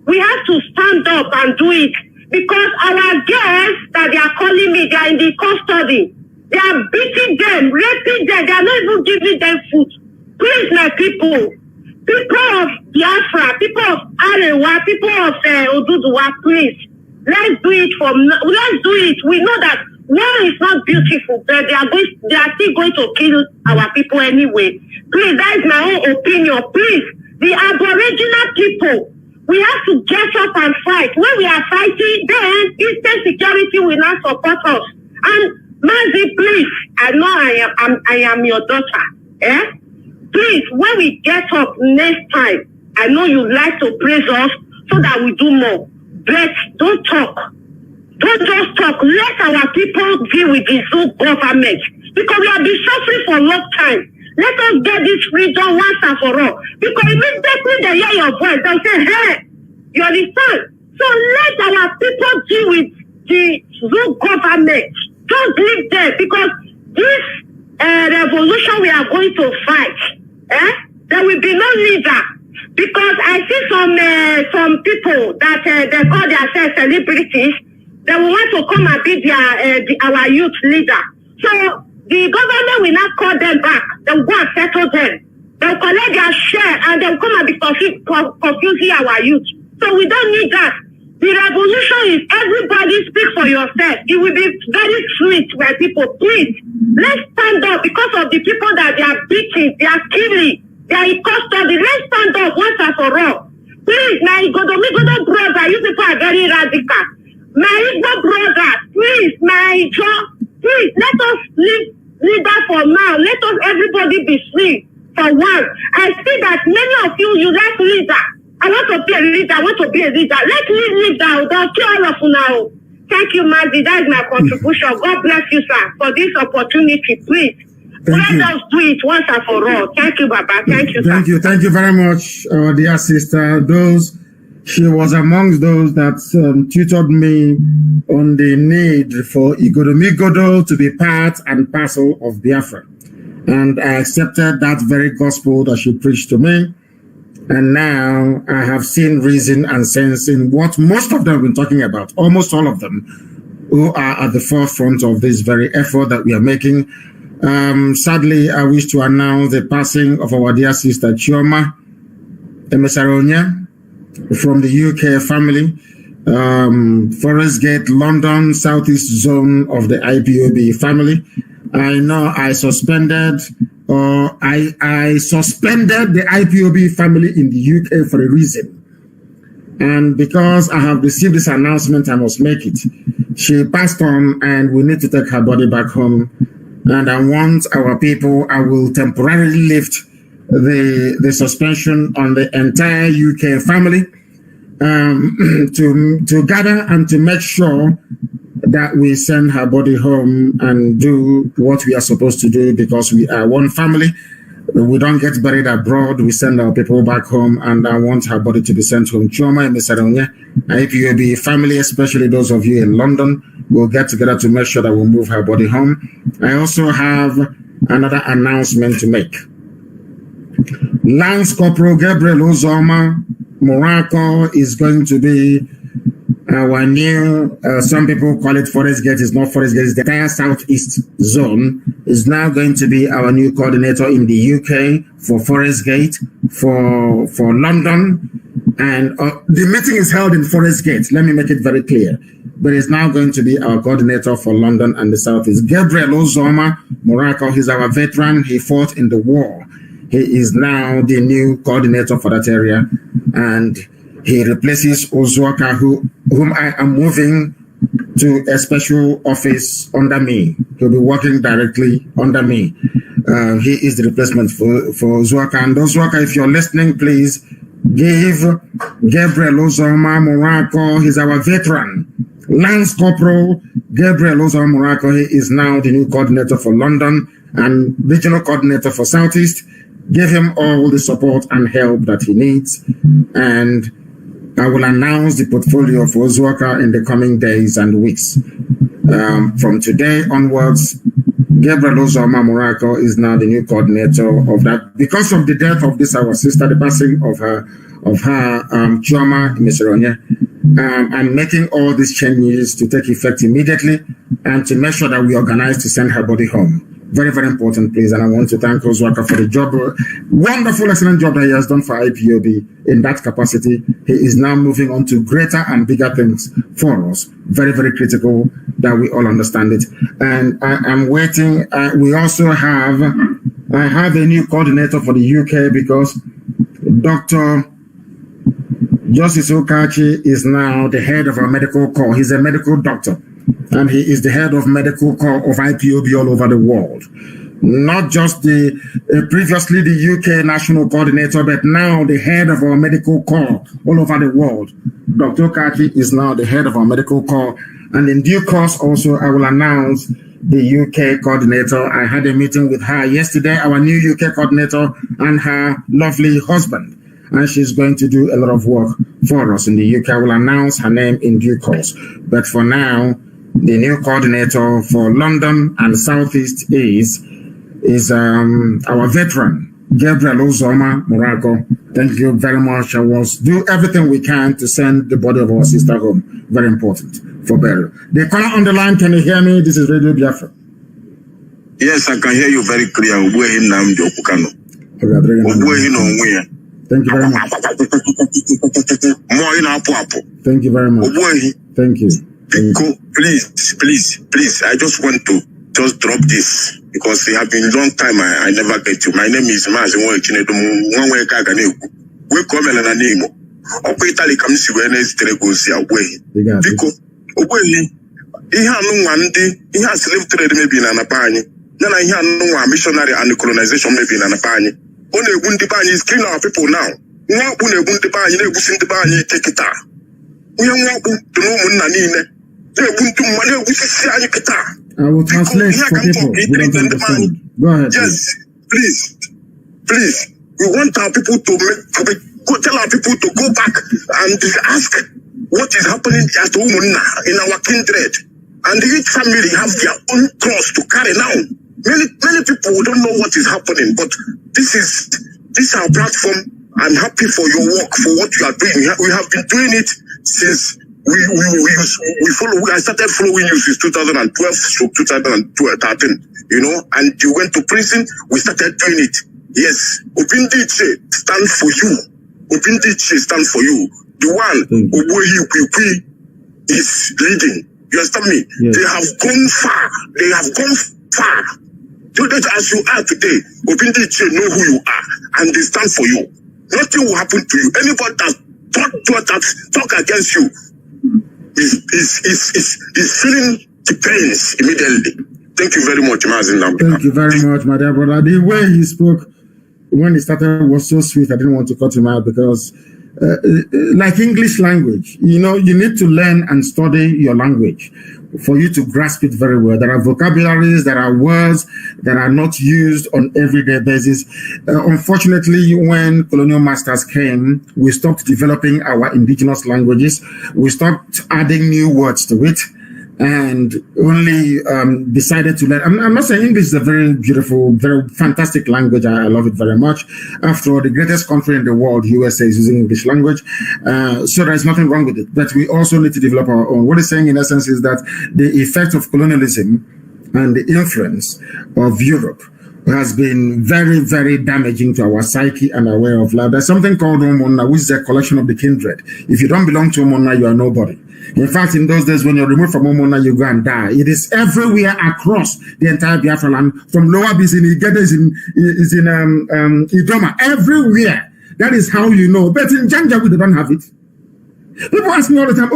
we have to stand up and do it, because our girls that they are calling me, they are in the custody. They are beating them, raping them. They are not even giving them food. Please, my people of Biafra, people of Arewa, people of Oduduwa, please, let's do it. Let's do it. We know that war is not beautiful, but they are still going to kill our people anyway. Please, that is my own opinion. Please, the Aboriginal people, we have to get up and fight. When we are fighting, then Eastern security will not support us. And Mazi, please, I know I am your daughter. Please, when we get up next time, I know you like to praise us so that we do more. But don't talk. Don't just talk. Let our people deal with the Zoo government, because we have been suffering for a long time. Let us get this freedom once and for all. Because immediately they hear your voice, they'll say, hey, you understand? So let our people deal with the zoo government. Don't leave them, because this revolution we are going to fight, there will be no leader. Because I see some people that they call themselves celebrities, they will want to come and be our youth leader. So the government will not call them back. They will go and settle them. They will collect their share and they will come and be confusing our youth. So we don't need that. The revolution is everybody speak for yourself. It will be very sweet where people, please, let's stand up because of the people that they are beating, they are killing, they are in custody. Let's stand up once and for all. Please, my Igbo brother, you people are very radical. My Igbo brothers, please, my Joe, please, let us leave that for now. Let us everybody be free for once. I see that many of you like leader. I want to be a leader. I want to be a leader. Let me lead down. Don't kill all of you now. Thank you, Mazi. That is my contribution. God bless you, sir, for this opportunity. Please, let us do it once and for all. Thank you, Baba. Thank you, Thank sir. you. Thank you very much, dear sister. She was amongst those that tutored me on the need for Igodomigodo to be part and parcel of Biafra. And I accepted that very gospel that she preached to me. And now I have seen reason and sense in what most of them have been talking about, almost all of them, who are at the forefront of this very effort that we are making. Sadly, I wish to announce the passing of our dear sister Chioma Emesaronya from the UK family, Forest Gate, London, Southeast Zone of the IPOB family. I know I suspended the IPOB family in the UK for a reason. And because I have received this announcement, I must make it. She passed on and we need to take her body back home. And I want our people, I will temporarily lift the suspension on the entire UK family to gather and to make sure that we send her body home and do what we are supposed to do, because we are one family. We don't get buried abroad. We send our people back home, and I want her body to be sent home. Chioma and Mr. Onya, IPOB family, especially those of you in London, will get together to make sure that we move her body home. I also have another announcement to make. Lance Corporal Gabriel Uzoma Morocco is going to be our new, some people call it Forest Gate. It's not Forest Gate, it's the entire Southeast Zone. Is now going to be our new coordinator in the UK for Forest Gate, for London. And the meeting is held in Forest Gate. Let me make it very clear. But it's now going to be our coordinator for London and the Southeast. Gabriel Uzoma Morocco, he's our veteran. He fought in the war. He is now the new coordinator for that area. And he replaces Ozuoka, whom I am moving to a special office under me. He'll be working directly under me. He is the replacement for Ozuoka. And Ozuoka, if you're listening, please give Gabriel Uzoma Morocco, he's our veteran. Lance Corporal Gabriel Uzoma Morocco, he is now the new coordinator for London and regional coordinator for Southeast. Give him all the support and help that he needs. And I will announce the portfolio for Ozuoka in the coming days and weeks. From today onwards, Gabriel Uzoma Morocco is now the new coordinator of that. Because of the death of this, our sister, the passing of her Chioma Emesaronya, I'm making all these changes to take effect immediately and to make sure that we organize to send her body home. Very, very important, please. And I want to thank Ozuoka for the job, wonderful, excellent job that he has done for IPOB in that capacity. He is now moving on to greater and bigger things for us. Very, very critical that we all understand it. And I'm waiting. I have a new coordinator for the UK because Dr. Justice Okachi is now the head of our medical corps. He's a medical doctor. And he is the head of medical corps of IPOB all over the world. Not just previously the UK national coordinator, but now the head of our medical corps all over the world. Dr. Okachi is now the head of our medical corps. And in due course also, I will announce the UK coordinator. I had a meeting with her yesterday, our new UK coordinator, and her lovely husband. And she's going to do a lot of work for us in the UK. I will announce her name in due course. But for now, the new coordinator for London and Southeast is our veteran, Gabriel Uzoma Morago. Thank you very much. I will do everything we can to send the body of our sister home. Very important for burial. The caller on the line, can you hear me? This is Radio Biafra. Yes, I can hear you very clear. Nnamdi Kanu. Thank you very much. Thank you very much. Thank you. Please, I just want to just drop this because it has been a long time I never get you. My name is Mazi. We come and name. Italy comes to Venice to go see away. Because he has slave trade maybe in Anapani. Then I hear no missionary and colonization maybe in Anapani. Only Bundibani is killing our people now. We are Bundibani, Bundibani, take it out. We are not to know Munanine. I will translate for people who don't understand. Go ahead. Yes, please. We want our people to tell our people to go back and ask what is happening at Umunna in our kindred. And each family have their own cross to carry now. Many people don't know what is happening, but this is our platform. I'm happy for your work, for what you are doing. We have been doing it since I started following you since 2012 to 2013, and you went to prison, we started doing it. Yes, Obindiche stand for you. Obindiche stand for you. The one Obuehi is leading. You understand me? Yes. They have gone far. So that as you are today, Obindiche know who you are, and they stand for you. Nothing will happen to you. Anybody that talk against you is feeling the pains immediately. Thank you very much, Mazi. Thank you very much, my dear brother. The way he spoke when he started was so sweet. I didn't want to cut him out because, like English language, you need to learn and study your language for you to grasp it very well. There are vocabularies, there are words that are not used on everyday basis. Unfortunately, when colonial masters came, we stopped developing our indigenous languages. We stopped adding new words to it and only decided to learn. I'm not saying English is a very beautiful, very fantastic language. I love it very much. After all, the greatest country in the world, USA, is using English language. So there's nothing wrong with it. But we also need to develop our own. What it's saying in essence is that the effect of colonialism and the influence of Europe has been very, very damaging to our psyche and our way of life. There's something called Umonna, which is a collection of the kindred. If you don't belong to Umonna, you are nobody. In fact, in those days, when you're removed from Umonna, you go and die. It is everywhere across the entire Biafra land, from Lower Bisin, Igede is in Idoma, everywhere. That is how you know. But in Janjaweed, they don't have it. People ask me all the time,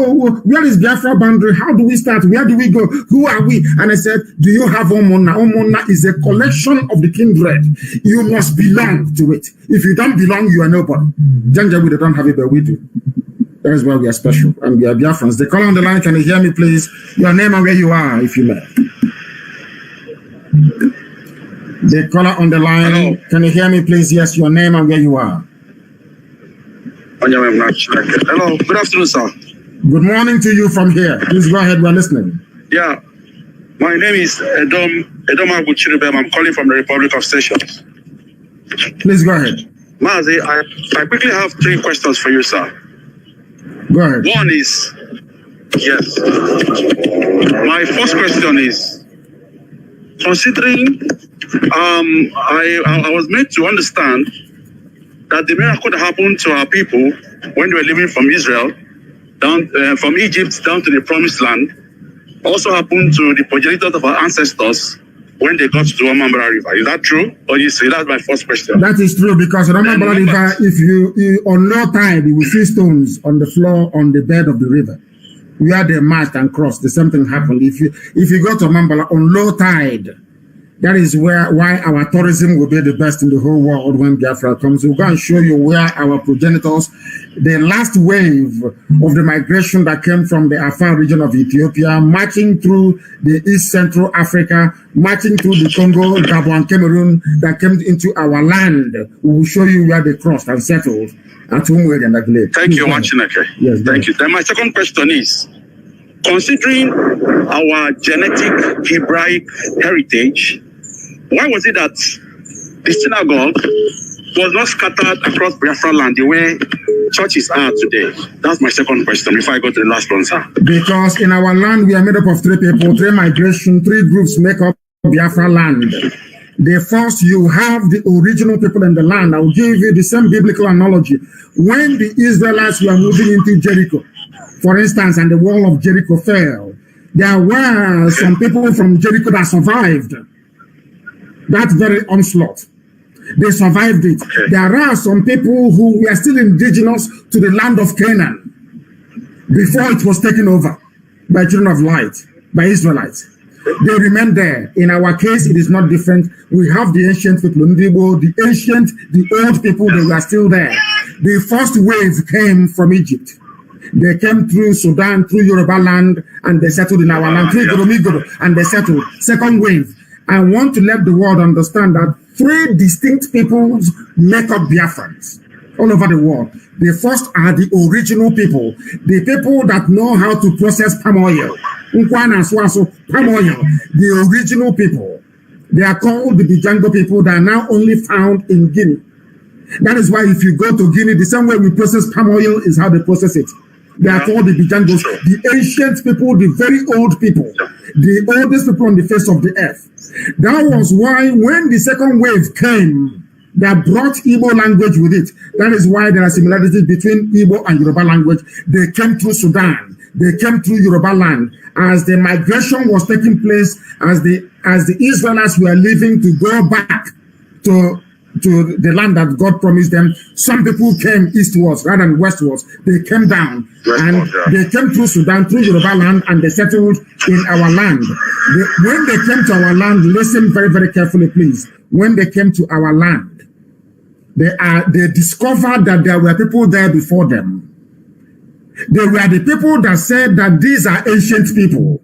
where is Biafra boundary? How do we start? Where do we go? Who are we? And I said, do you have Umonna? Umonna is a collection of the kindred. You must belong to it. If you don't belong, you are nobody. Janjaweed, they don't have it, but we do. That is why we are special, and we are Biafrans. The caller on the line, can you hear me, please? Your name and where you are, if you may. The caller on the line, hello. Can you hear me, please? Yes, your name and where you are. Hello, good afternoon, sir. Good morning to you from here. Please go ahead, we're listening. Yeah, my name is Edom Abuchirubem. I'm calling from the Republic of Seychelles. Please go ahead. Mazi, I quickly have 3 questions for you, sir. Go ahead. One is, yes. My first question is, considering I was made to understand that the miracle that happened to our people when they were living from Israel, down from Egypt down to the Promised Land, also happened to the progenitors of our ancestors when they got to the Amambara River. Is that true? Or you say that's my first question? That is true, because the Amambara River, if you on low tide, you will see stones on the floor on the bed of the river. Where they marched and crossed, the same thing happened. If you go to Amambara on low tide, That is why our tourism will be the best in the whole world when Biafra comes. We'll go and show you where our progenitors, the last wave of the migration that came from the Afar region of Ethiopia, marching through the East Central Africa, marching through the Congo, Gabon, Cameroon, that came into our land. We will show you where they crossed and settled at Umweg and Aglade. Thank you, Machineke. Yes, thank you. Then my second question is, considering our genetic Hebraic heritage, why was it that the synagogue was not scattered across Biafra land the way churches are today? That's my second question before I go to the last one, sir. Because in our land, we are made up of three people, three migration, three groups make up Biafra land. The first, you have the original people in the land. I will give you the same biblical analogy. When the Israelites were moving into Jericho, for instance, and the wall of Jericho fell, there were some people from Jericho that survived that very onslaught. They survived it. Okay. There are some people who were still indigenous to the land of Canaan before it was taken over by children of light, by Israelites. They remain there. In our case, it is not different. We have the ancient people, the old people, they were still there. The first wave came from Egypt. They came through Sudan, through Yoruba land, and they settled in our land, through Goromigoro, and they settled. Second wave. I want to let the world understand that three distinct peoples make up Biafrans all over the world. The first are the original people, the people that know how to process palm oil. Palm oil, the original people. They are called the Bijango people that are now only found in Guinea. That is why if you go to Guinea, the same way we process palm oil is how they process it. They are called the Bijangos, the ancient people, the very old people, the oldest people on the face of the earth. That was why when the second wave came, that brought Igbo language with it. That is why there are similarities between Igbo and Yoruba language. They came through Sudan. They came through Yoruba land. As the migration was taking place, as the Israelites were leaving to go back to the land that God promised them, some people came eastwards rather than westwards. They came down and they came through Sudan, through Yoruba land, and they settled in our land. When they came to our land, listen very, very carefully, please. When they came to our land, they discovered that there were people there before them. They were the people that said that these are ancient people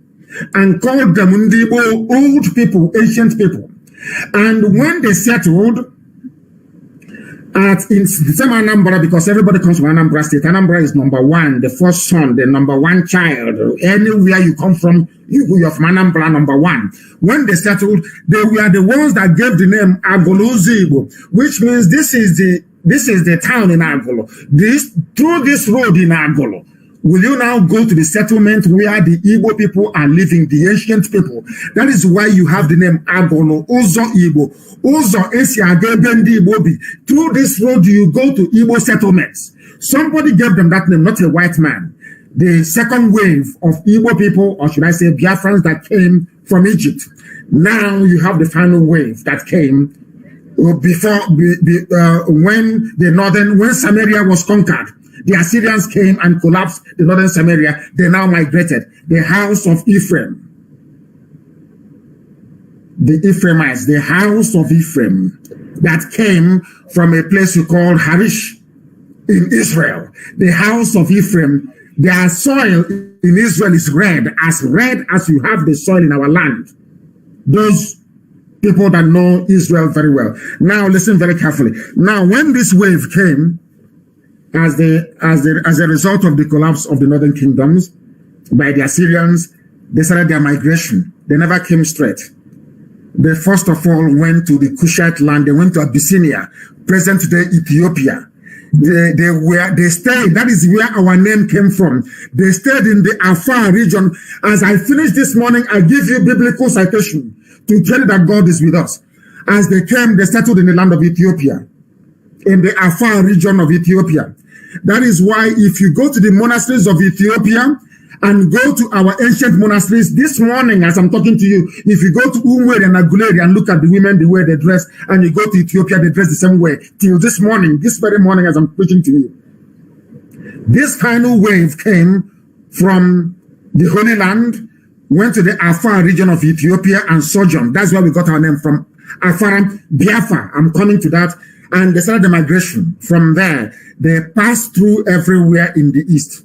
and called them Ndibo, old people, ancient people. And when they settled, in the same Anambra, because everybody comes from Anambra State. Anambra is number one, the first son, the number one child. Anywhere you come from, you're from Anambra, number one. When they settled, they were the ones that gave the name Agolo-Zibo, which means this is the town in Agolo. Through this road in Agolo, will you now go to the settlement where the Igbo people are living, the ancient people? That is why you have the name Agolo, Uzo Igbo. Uzo Esiagebendi Igbobi. Through this road, you go to Igbo settlements. Somebody gave them that name, not a white man. The second wave of Igbo people, or should I say Biafrans, that came from Egypt. Now you have the final wave that came when Samaria was conquered. The Assyrians came and collapsed the northern Samaria. They now migrated. The house of Ephraim. The Ephraimites, the house of Ephraim, that came from a place we call Harish in Israel. The house of Ephraim, their soil in Israel is red as you have the soil in our land. Those people that know Israel very well. Now listen very carefully. Now when this wave came, as a result of the collapse of the northern kingdoms by the Assyrians, they started their migration. They never came straight. They first of all went to the Kushite land. They went to Abyssinia, present-day Ethiopia. They stayed. That is where our name came from. They stayed in the Afar region. As I finished this morning, I give you biblical citation to tell you that God is with us. As they came, they settled in the land of Ethiopia, in the Afar region of Ethiopia. That is why if you go to the monasteries of Ethiopia and go to our ancient monasteries this morning, as I'm talking to you, if you go to Umwere and Aguleri and look at the women, the way they dress, and you go to Ethiopia, they dress the same way. Till this morning, this very morning as I'm preaching to you. This final wave came from the Holy Land went to the Afar region of Ethiopia and sojourned. That's where we got our name from. Afar, Biafra. I'm coming to that. And they started the migration. From there, they passed through everywhere in the east.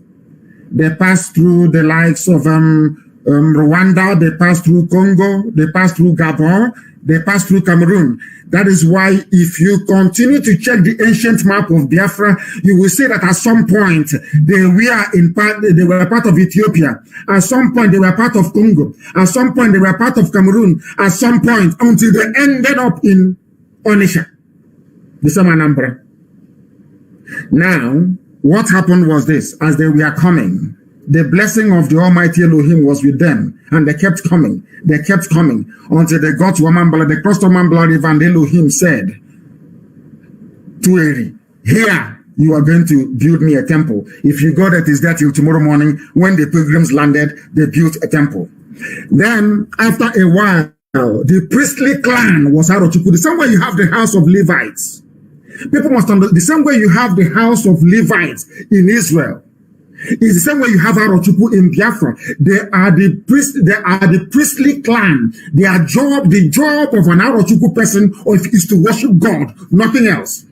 They passed through the likes of Rwanda, they passed through Congo, they passed through Gabon, they passed through Cameroon. That is why if you continue to check the ancient map of Biafra, you will see that at some point they were part of Ethiopia. At some point they were part of Congo. At some point they were part of Cameroon. At some point until they ended up in Onitsha, the same Anambra. Now, what happened was this: as they were coming, the blessing of the Almighty Elohim was with them, and they kept coming. They kept coming until they got to Amambala. They crossed Amambala River, and Elohim said to Eri, "Here you are going to build me a temple. If you go there, it is there till tomorrow morning." When the pilgrims landed, they built a temple. Then, after a while, the priestly clan was out of Chukwu. The same way you have the house of Levites. People must understand, the same way you have the house of Levites in Israel, is the same way you have Arochukwu in Biafra. They are the priestly clan. The job of an Arochukwu person is to worship God, nothing else.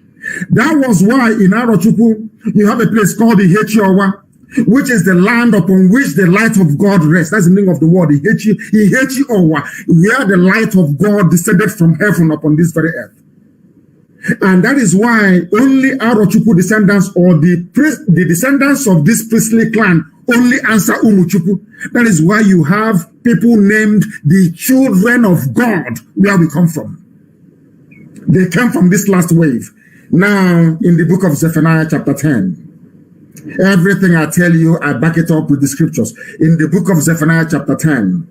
That was why in Arochukwu you have a place called the Ihechiowa, which is the land upon which the light of God rests. That's the meaning of the word Ihechiowa, where the light of God descended from heaven upon this very earth. And that is why only Arochukwu descendants or the descendants of this priestly clan only answer Umuchukwu. That is why you have people named the children of God, where we come from. They came from this last wave. Now, in the book of Zephaniah chapter 10, everything I tell you, I back it up with the scriptures. In the book of Zephaniah chapter 10,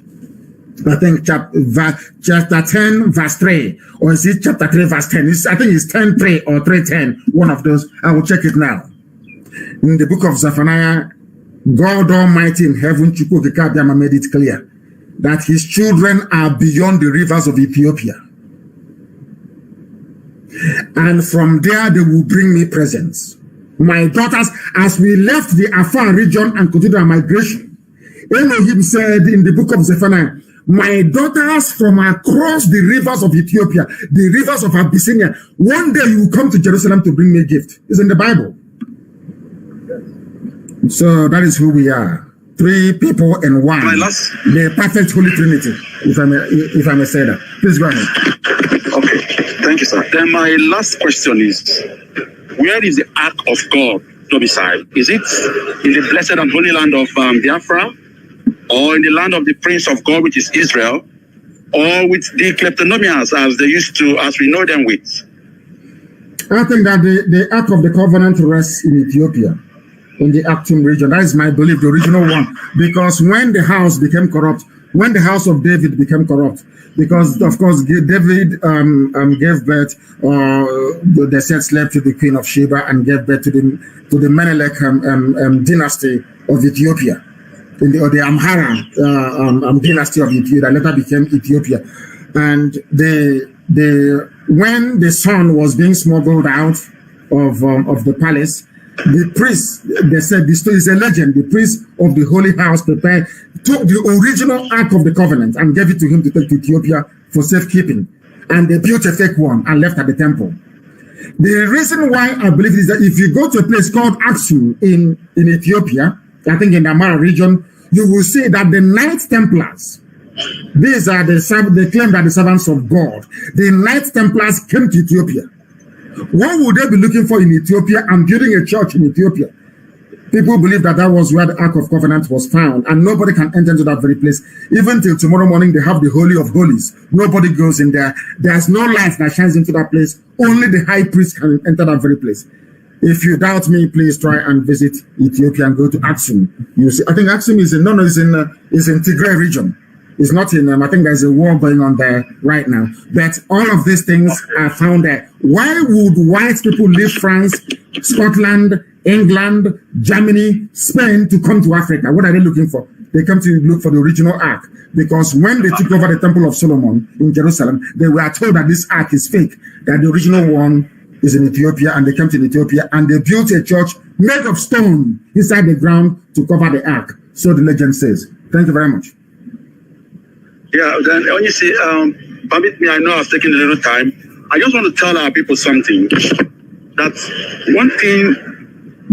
I think chapter 10 verse 3, or is it chapter 3 verse 10? I think it's 10:3 or 3:10, one of those. I will check it now. In the book of Zephaniah, God Almighty in heaven, Chukwu Kekabiyama, made it clear that his children are beyond the rivers of Ethiopia. And from there they will bring me presents. My daughters, as we left the Afar region and continued our migration, Elohim said in the book of Zephaniah, my daughters from across the rivers of Ethiopia, the rivers of Abyssinia, one day you will come to Jerusalem to bring me a gift. It's in the Bible. So that is who we are. Three people in one. The perfect Holy Trinity, if I may say that. Please go ahead. Okay, thank you, sir. Then my last question is, where is the Ark of God domiciled? Is it in the blessed and holy land of Biafra, or in the land of the Prince of God, which is Israel, or with the kleptonomians as they used to, as we know them with? I think that the Ark of the Covenant rests in Ethiopia, in the Actum region. That is my belief, the original one. Because when the house became corrupt, when the house of David became corrupt, because of course David gave birth, they said slept to the Queen of Sheba and gave birth to the Menelik dynasty of Ethiopia. In the Amhara dynasty of Ethiopia that later became Ethiopia. And when the son was being smuggled out of the palace, the priest, they said, this is a legend, the priest of the holy house took the original Ark of the Covenant and gave it to him to take to Ethiopia for safekeeping. And they built a fake one and left at the temple. The reason why I believe is that if you go to a place called Aksum in Ethiopia, I think in the Amhara region, you will see that the Knights Templars, these are they claim that the servants of God. The Knights Templars came to Ethiopia. What would they be looking for in Ethiopia and building a church in Ethiopia? People believe that was where the Ark of Covenant was found, and nobody can enter into that very place. Even till tomorrow morning, they have the Holy of Holies. Nobody goes in there. There's no light that shines into that place. Only the high priest can enter that very place. If you doubt me, please try and visit Ethiopia and go to Aksum. You see, I think Aksum is in Tigray region. It's not in I think there's a war going on there right now. But all of these things are found there. Why would white people leave France, Scotland, England, Germany, Spain to come to Africa? What are they looking for? They come to look for the original Ark. Because when they took over the Temple of Solomon in Jerusalem, they were told that this Ark is fake, that the original one is in Ethiopia, and they came to Ethiopia and they built a church made of stone inside the ground to cover the Ark. So the legend says. Thank you very much. Yeah, then when you say, permit me, I know I've taken a little time. I just want to tell our people something. That one thing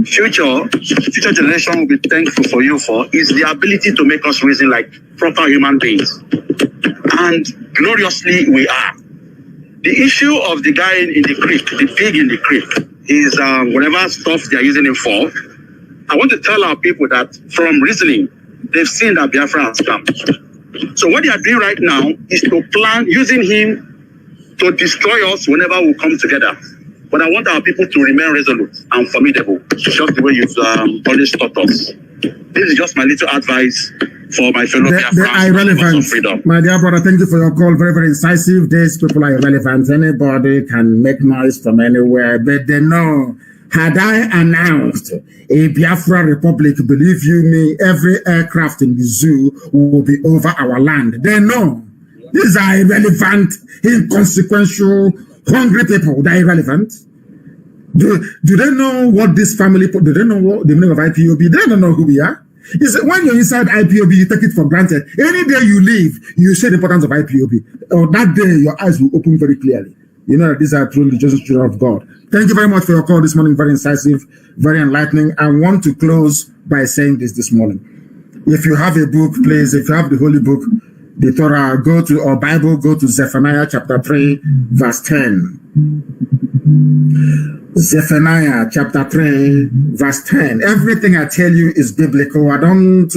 future generation will be thankful for you for is the ability to make us reason like proper human beings. And gloriously we are. The issue of the guy in the creek, the pig in the creek, is whatever stuff they are using him for. I want to tell our people that from reasoning, they've seen that Biafra has come. So what they are doing right now is to plan using him to destroy us whenever we come together. But I want our people to remain resolute and formidable, just the way you've always taught us. This is just my little advice for my fellow Biafrans. They are irrelevant. My dear brother, thank you for your call. Very, very incisive. These people are irrelevant. Anybody can make noise from anywhere, but they know. Had I announced a Biafra Republic, believe you me, every aircraft in the zoo will be over our land. They know. These are irrelevant, inconsequential, hungry people. They're irrelevant. Do they know what this family, do they know what the meaning of IPOB? They don't know who we are. When you're inside IPOB, you take it for granted. Any day you leave, you see the importance of IPOB. Or that day, your eyes will open very clearly. You know that these are truly just children of God. Thank you very much for your call this morning. Very incisive, very enlightening. I want to close by saying this morning. If you have a book, please, if you have the Holy Book, the Torah, go to, or Bible, go to Zephaniah chapter 3, verse 10. Zephaniah chapter 3, verse 10. Everything I tell you is biblical. I don't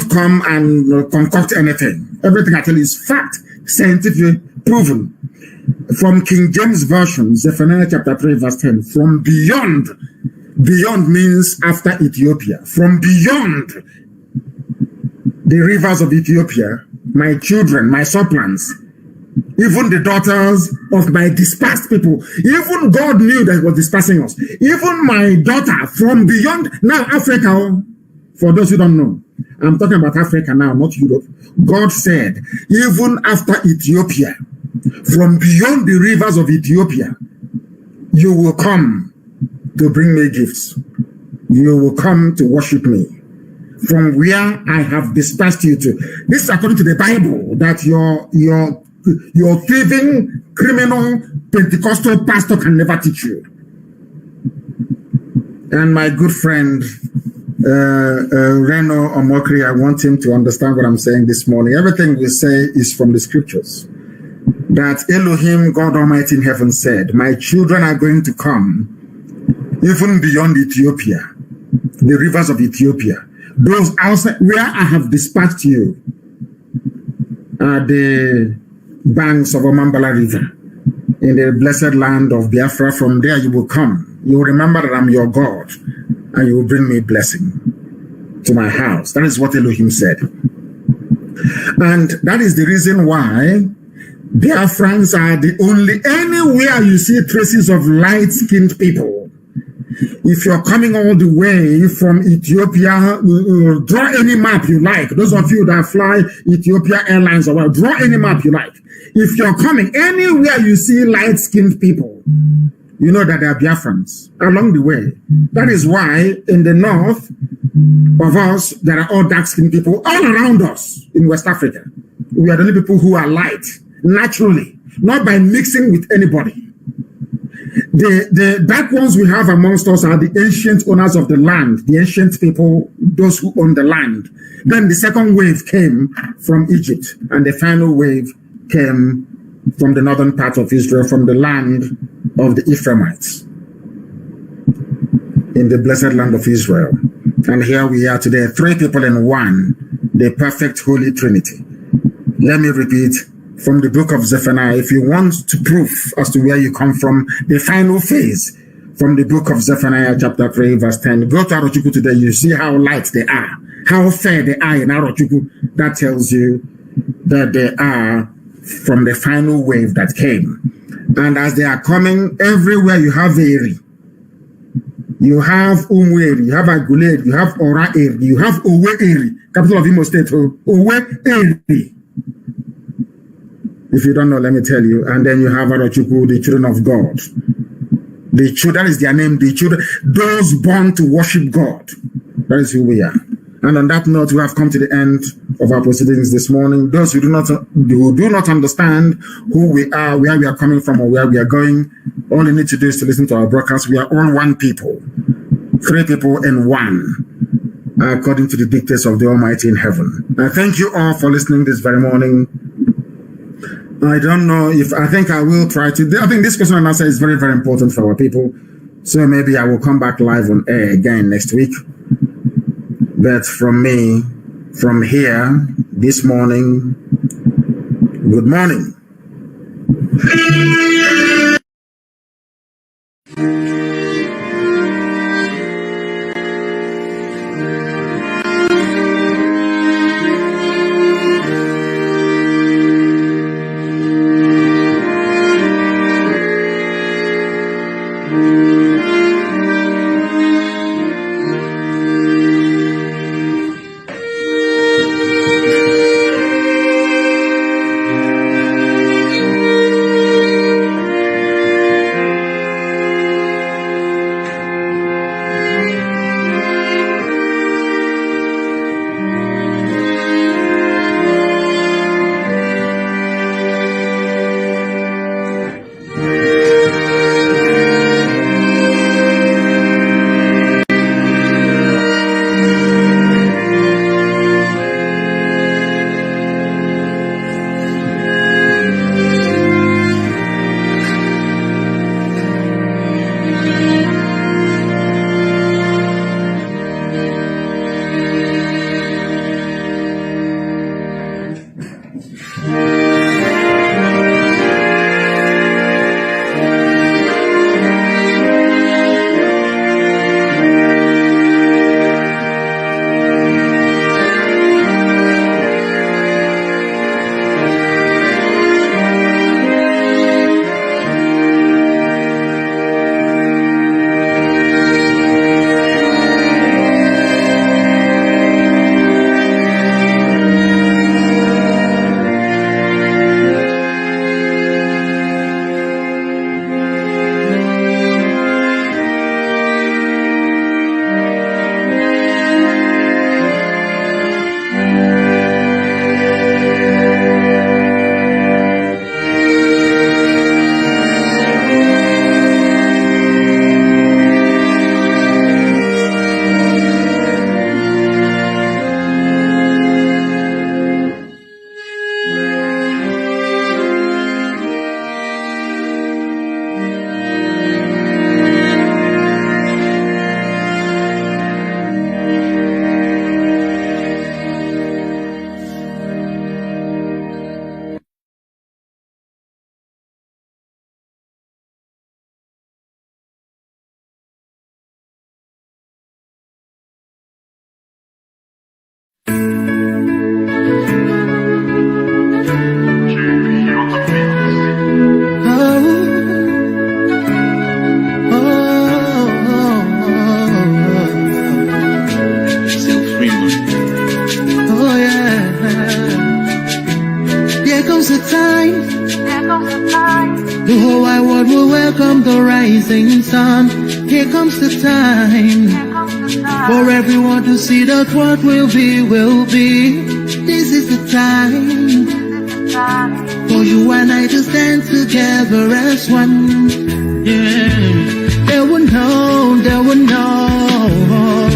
come and concoct anything. Everything I tell you is fact, scientifically proven. From King James Version, Zephaniah chapter 3, verse 10. From beyond, beyond means after Ethiopia. From beyond the rivers of Ethiopia, my children, my suppliants, even the daughters of my dispersed people, even God knew that He was dispersing us. Even my daughter from beyond, now Africa, for those who don't know, I'm talking about Africa now, not Europe. God said, even after Ethiopia, from beyond the rivers of Ethiopia, you will come to bring me gifts. You will come to worship me. From where I have dispersed you to. This is according to the Bible, that your thieving, criminal, Pentecostal pastor can never teach you. And my good friend, Reno Omokri, I want him to understand what I'm saying this morning. Everything we say is from the scriptures. That Elohim, God Almighty in heaven said, my children are going to come even beyond Ethiopia, the rivers of Ethiopia. Those outside where I have dispatched you are the banks of Omambala River in the blessed land of Biafra. From there you will come. You will remember that I'm your God and you will bring me blessing to my house. That is what Elohim said. And that is the reason why Biafrans are the only, anywhere you see traces of light-skinned people. If you're coming all the way from Ethiopia, draw any map you like. Those of you that fly Ethiopia Airlines or well, draw any map you like. If you're coming anywhere you see light-skinned people, you know that they are Biafrans along the way. That is why in the north of us, there are all dark-skinned people all around us in West Africa. We are the only people who are light, naturally, not by mixing with anybody. The dark ones we have amongst us are the ancient owners of the land, the ancient people, those who own the land. Then the second wave came from Egypt, and the final wave came from the northern part of Israel, from the land of the Ephraimites, in the blessed land of Israel. And here we are today, 3 people in one, the perfect Holy Trinity. Let me repeat. From the book of Zephaniah, if you want to prove as to where you come from, the final phase from the book of Zephaniah chapter 3 verse 10, go to Arochukwu today, you see how light they are, how fair they are in Arochukwu. That tells you that they are from the final wave that came. And as they are coming, everywhere you have Eri, you have Umweri, you have Aguleri, you have Ora Eri, you have Owe Eri, capital of Imo State, Owe Eri. If you don't know, let me tell you. And then you have Arochukwu, the children of God. The children, that is their name, the children, those born to worship God. That is who we are. And on that note, we have come to the end of our proceedings this morning. Those who do not understand who we are, where we are coming from, or where we are going, all you need to do is to listen to our broadcast. We are all one people, 3 people in one, according to the dictates of the Almighty in heaven. I thank you all for listening this very morning. I don't know if I think I will try to. I think this question and answer is very, very important for our people. So maybe I will come back live on air again next week. But from me, from here, this morning, good morning. The whole wide world will welcome the rising sun. Here comes the time for everyone to see that what will be, will be. This is the time for you and I to stand together as one. Yeah, they will know, they will know.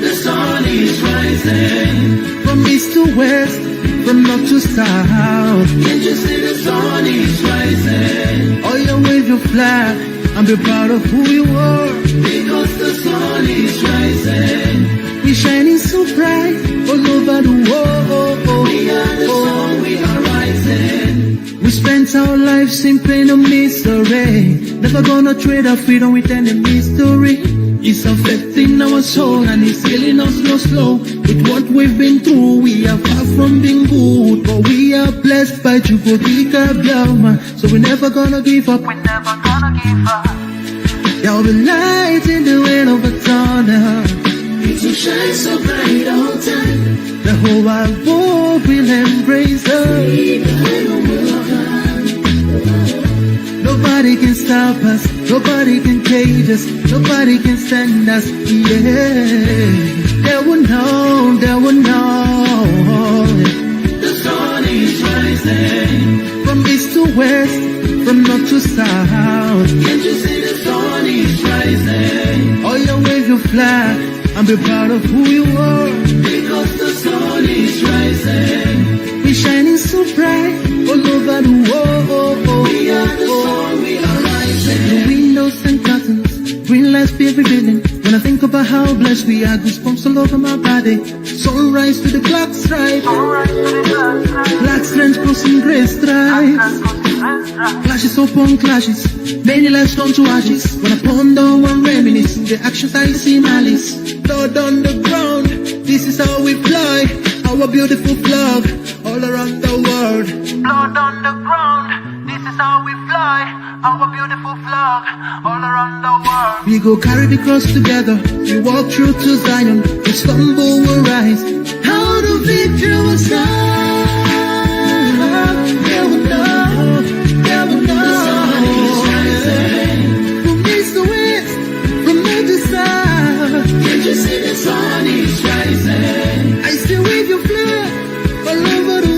The sun is rising from east to west, from north to south. Can't you see the sun is rising? Oh, you wave your flag and be proud of who you are, because the sun is rising. We're shining so bright all over the world. We are the sun, we are rising. We spent our lives in pain and misery, never gonna trade our freedom with any mystery. It's affecting our soul and it's killing us slow. With what we've been through, we are far from being good, but we are blessed by Chukwuka Biafra. So we're never gonna give up. We're never gonna give up. There will be light in the wind of a tunnel. It will shine so bright all time. The whole wide world will embrace us. Nobody can stop us, nobody can cage us, nobody can stand us, yeah. They will know, they will know. rising. From east to west, from north to south. Can't you see the sun is rising? Oh, you wave your flag and be proud of who you are. Because the sun is rising. We're shining so bright all over the world. We are the sun, we are rising. The windows and curtains, green lights be revealing. When I think about how blessed we are, goosebumps all over my body. Sunrise to the clock strike. Black strands crossing grey stripes. Clashes upon clashes, many lives turn to ashes. When I ponder and reminisce, the actions I see malice. Blood on the ground, this is how we fly. Our beautiful flag, all around the world. Blood on the ground, this is how we fly. Our beautiful flag, all around the world. We go carry the cross together, we walk through to Zion. We stumble, we rise, how the victory will stand. There will know, there will know. The sun is rising. From east to west, from north to south. Can't you see the sun is rising? I still wave your flag all over the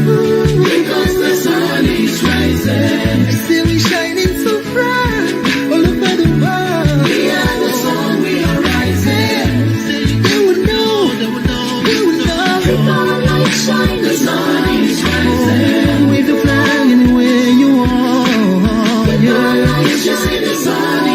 world. Because the sun is rising. I still be shining so bright all over the world. We are the sun, we are rising. They would know, they would know, they would know. The light shine, the sun is rising. Wave the flag anywhere you are. Yeah. You see the sun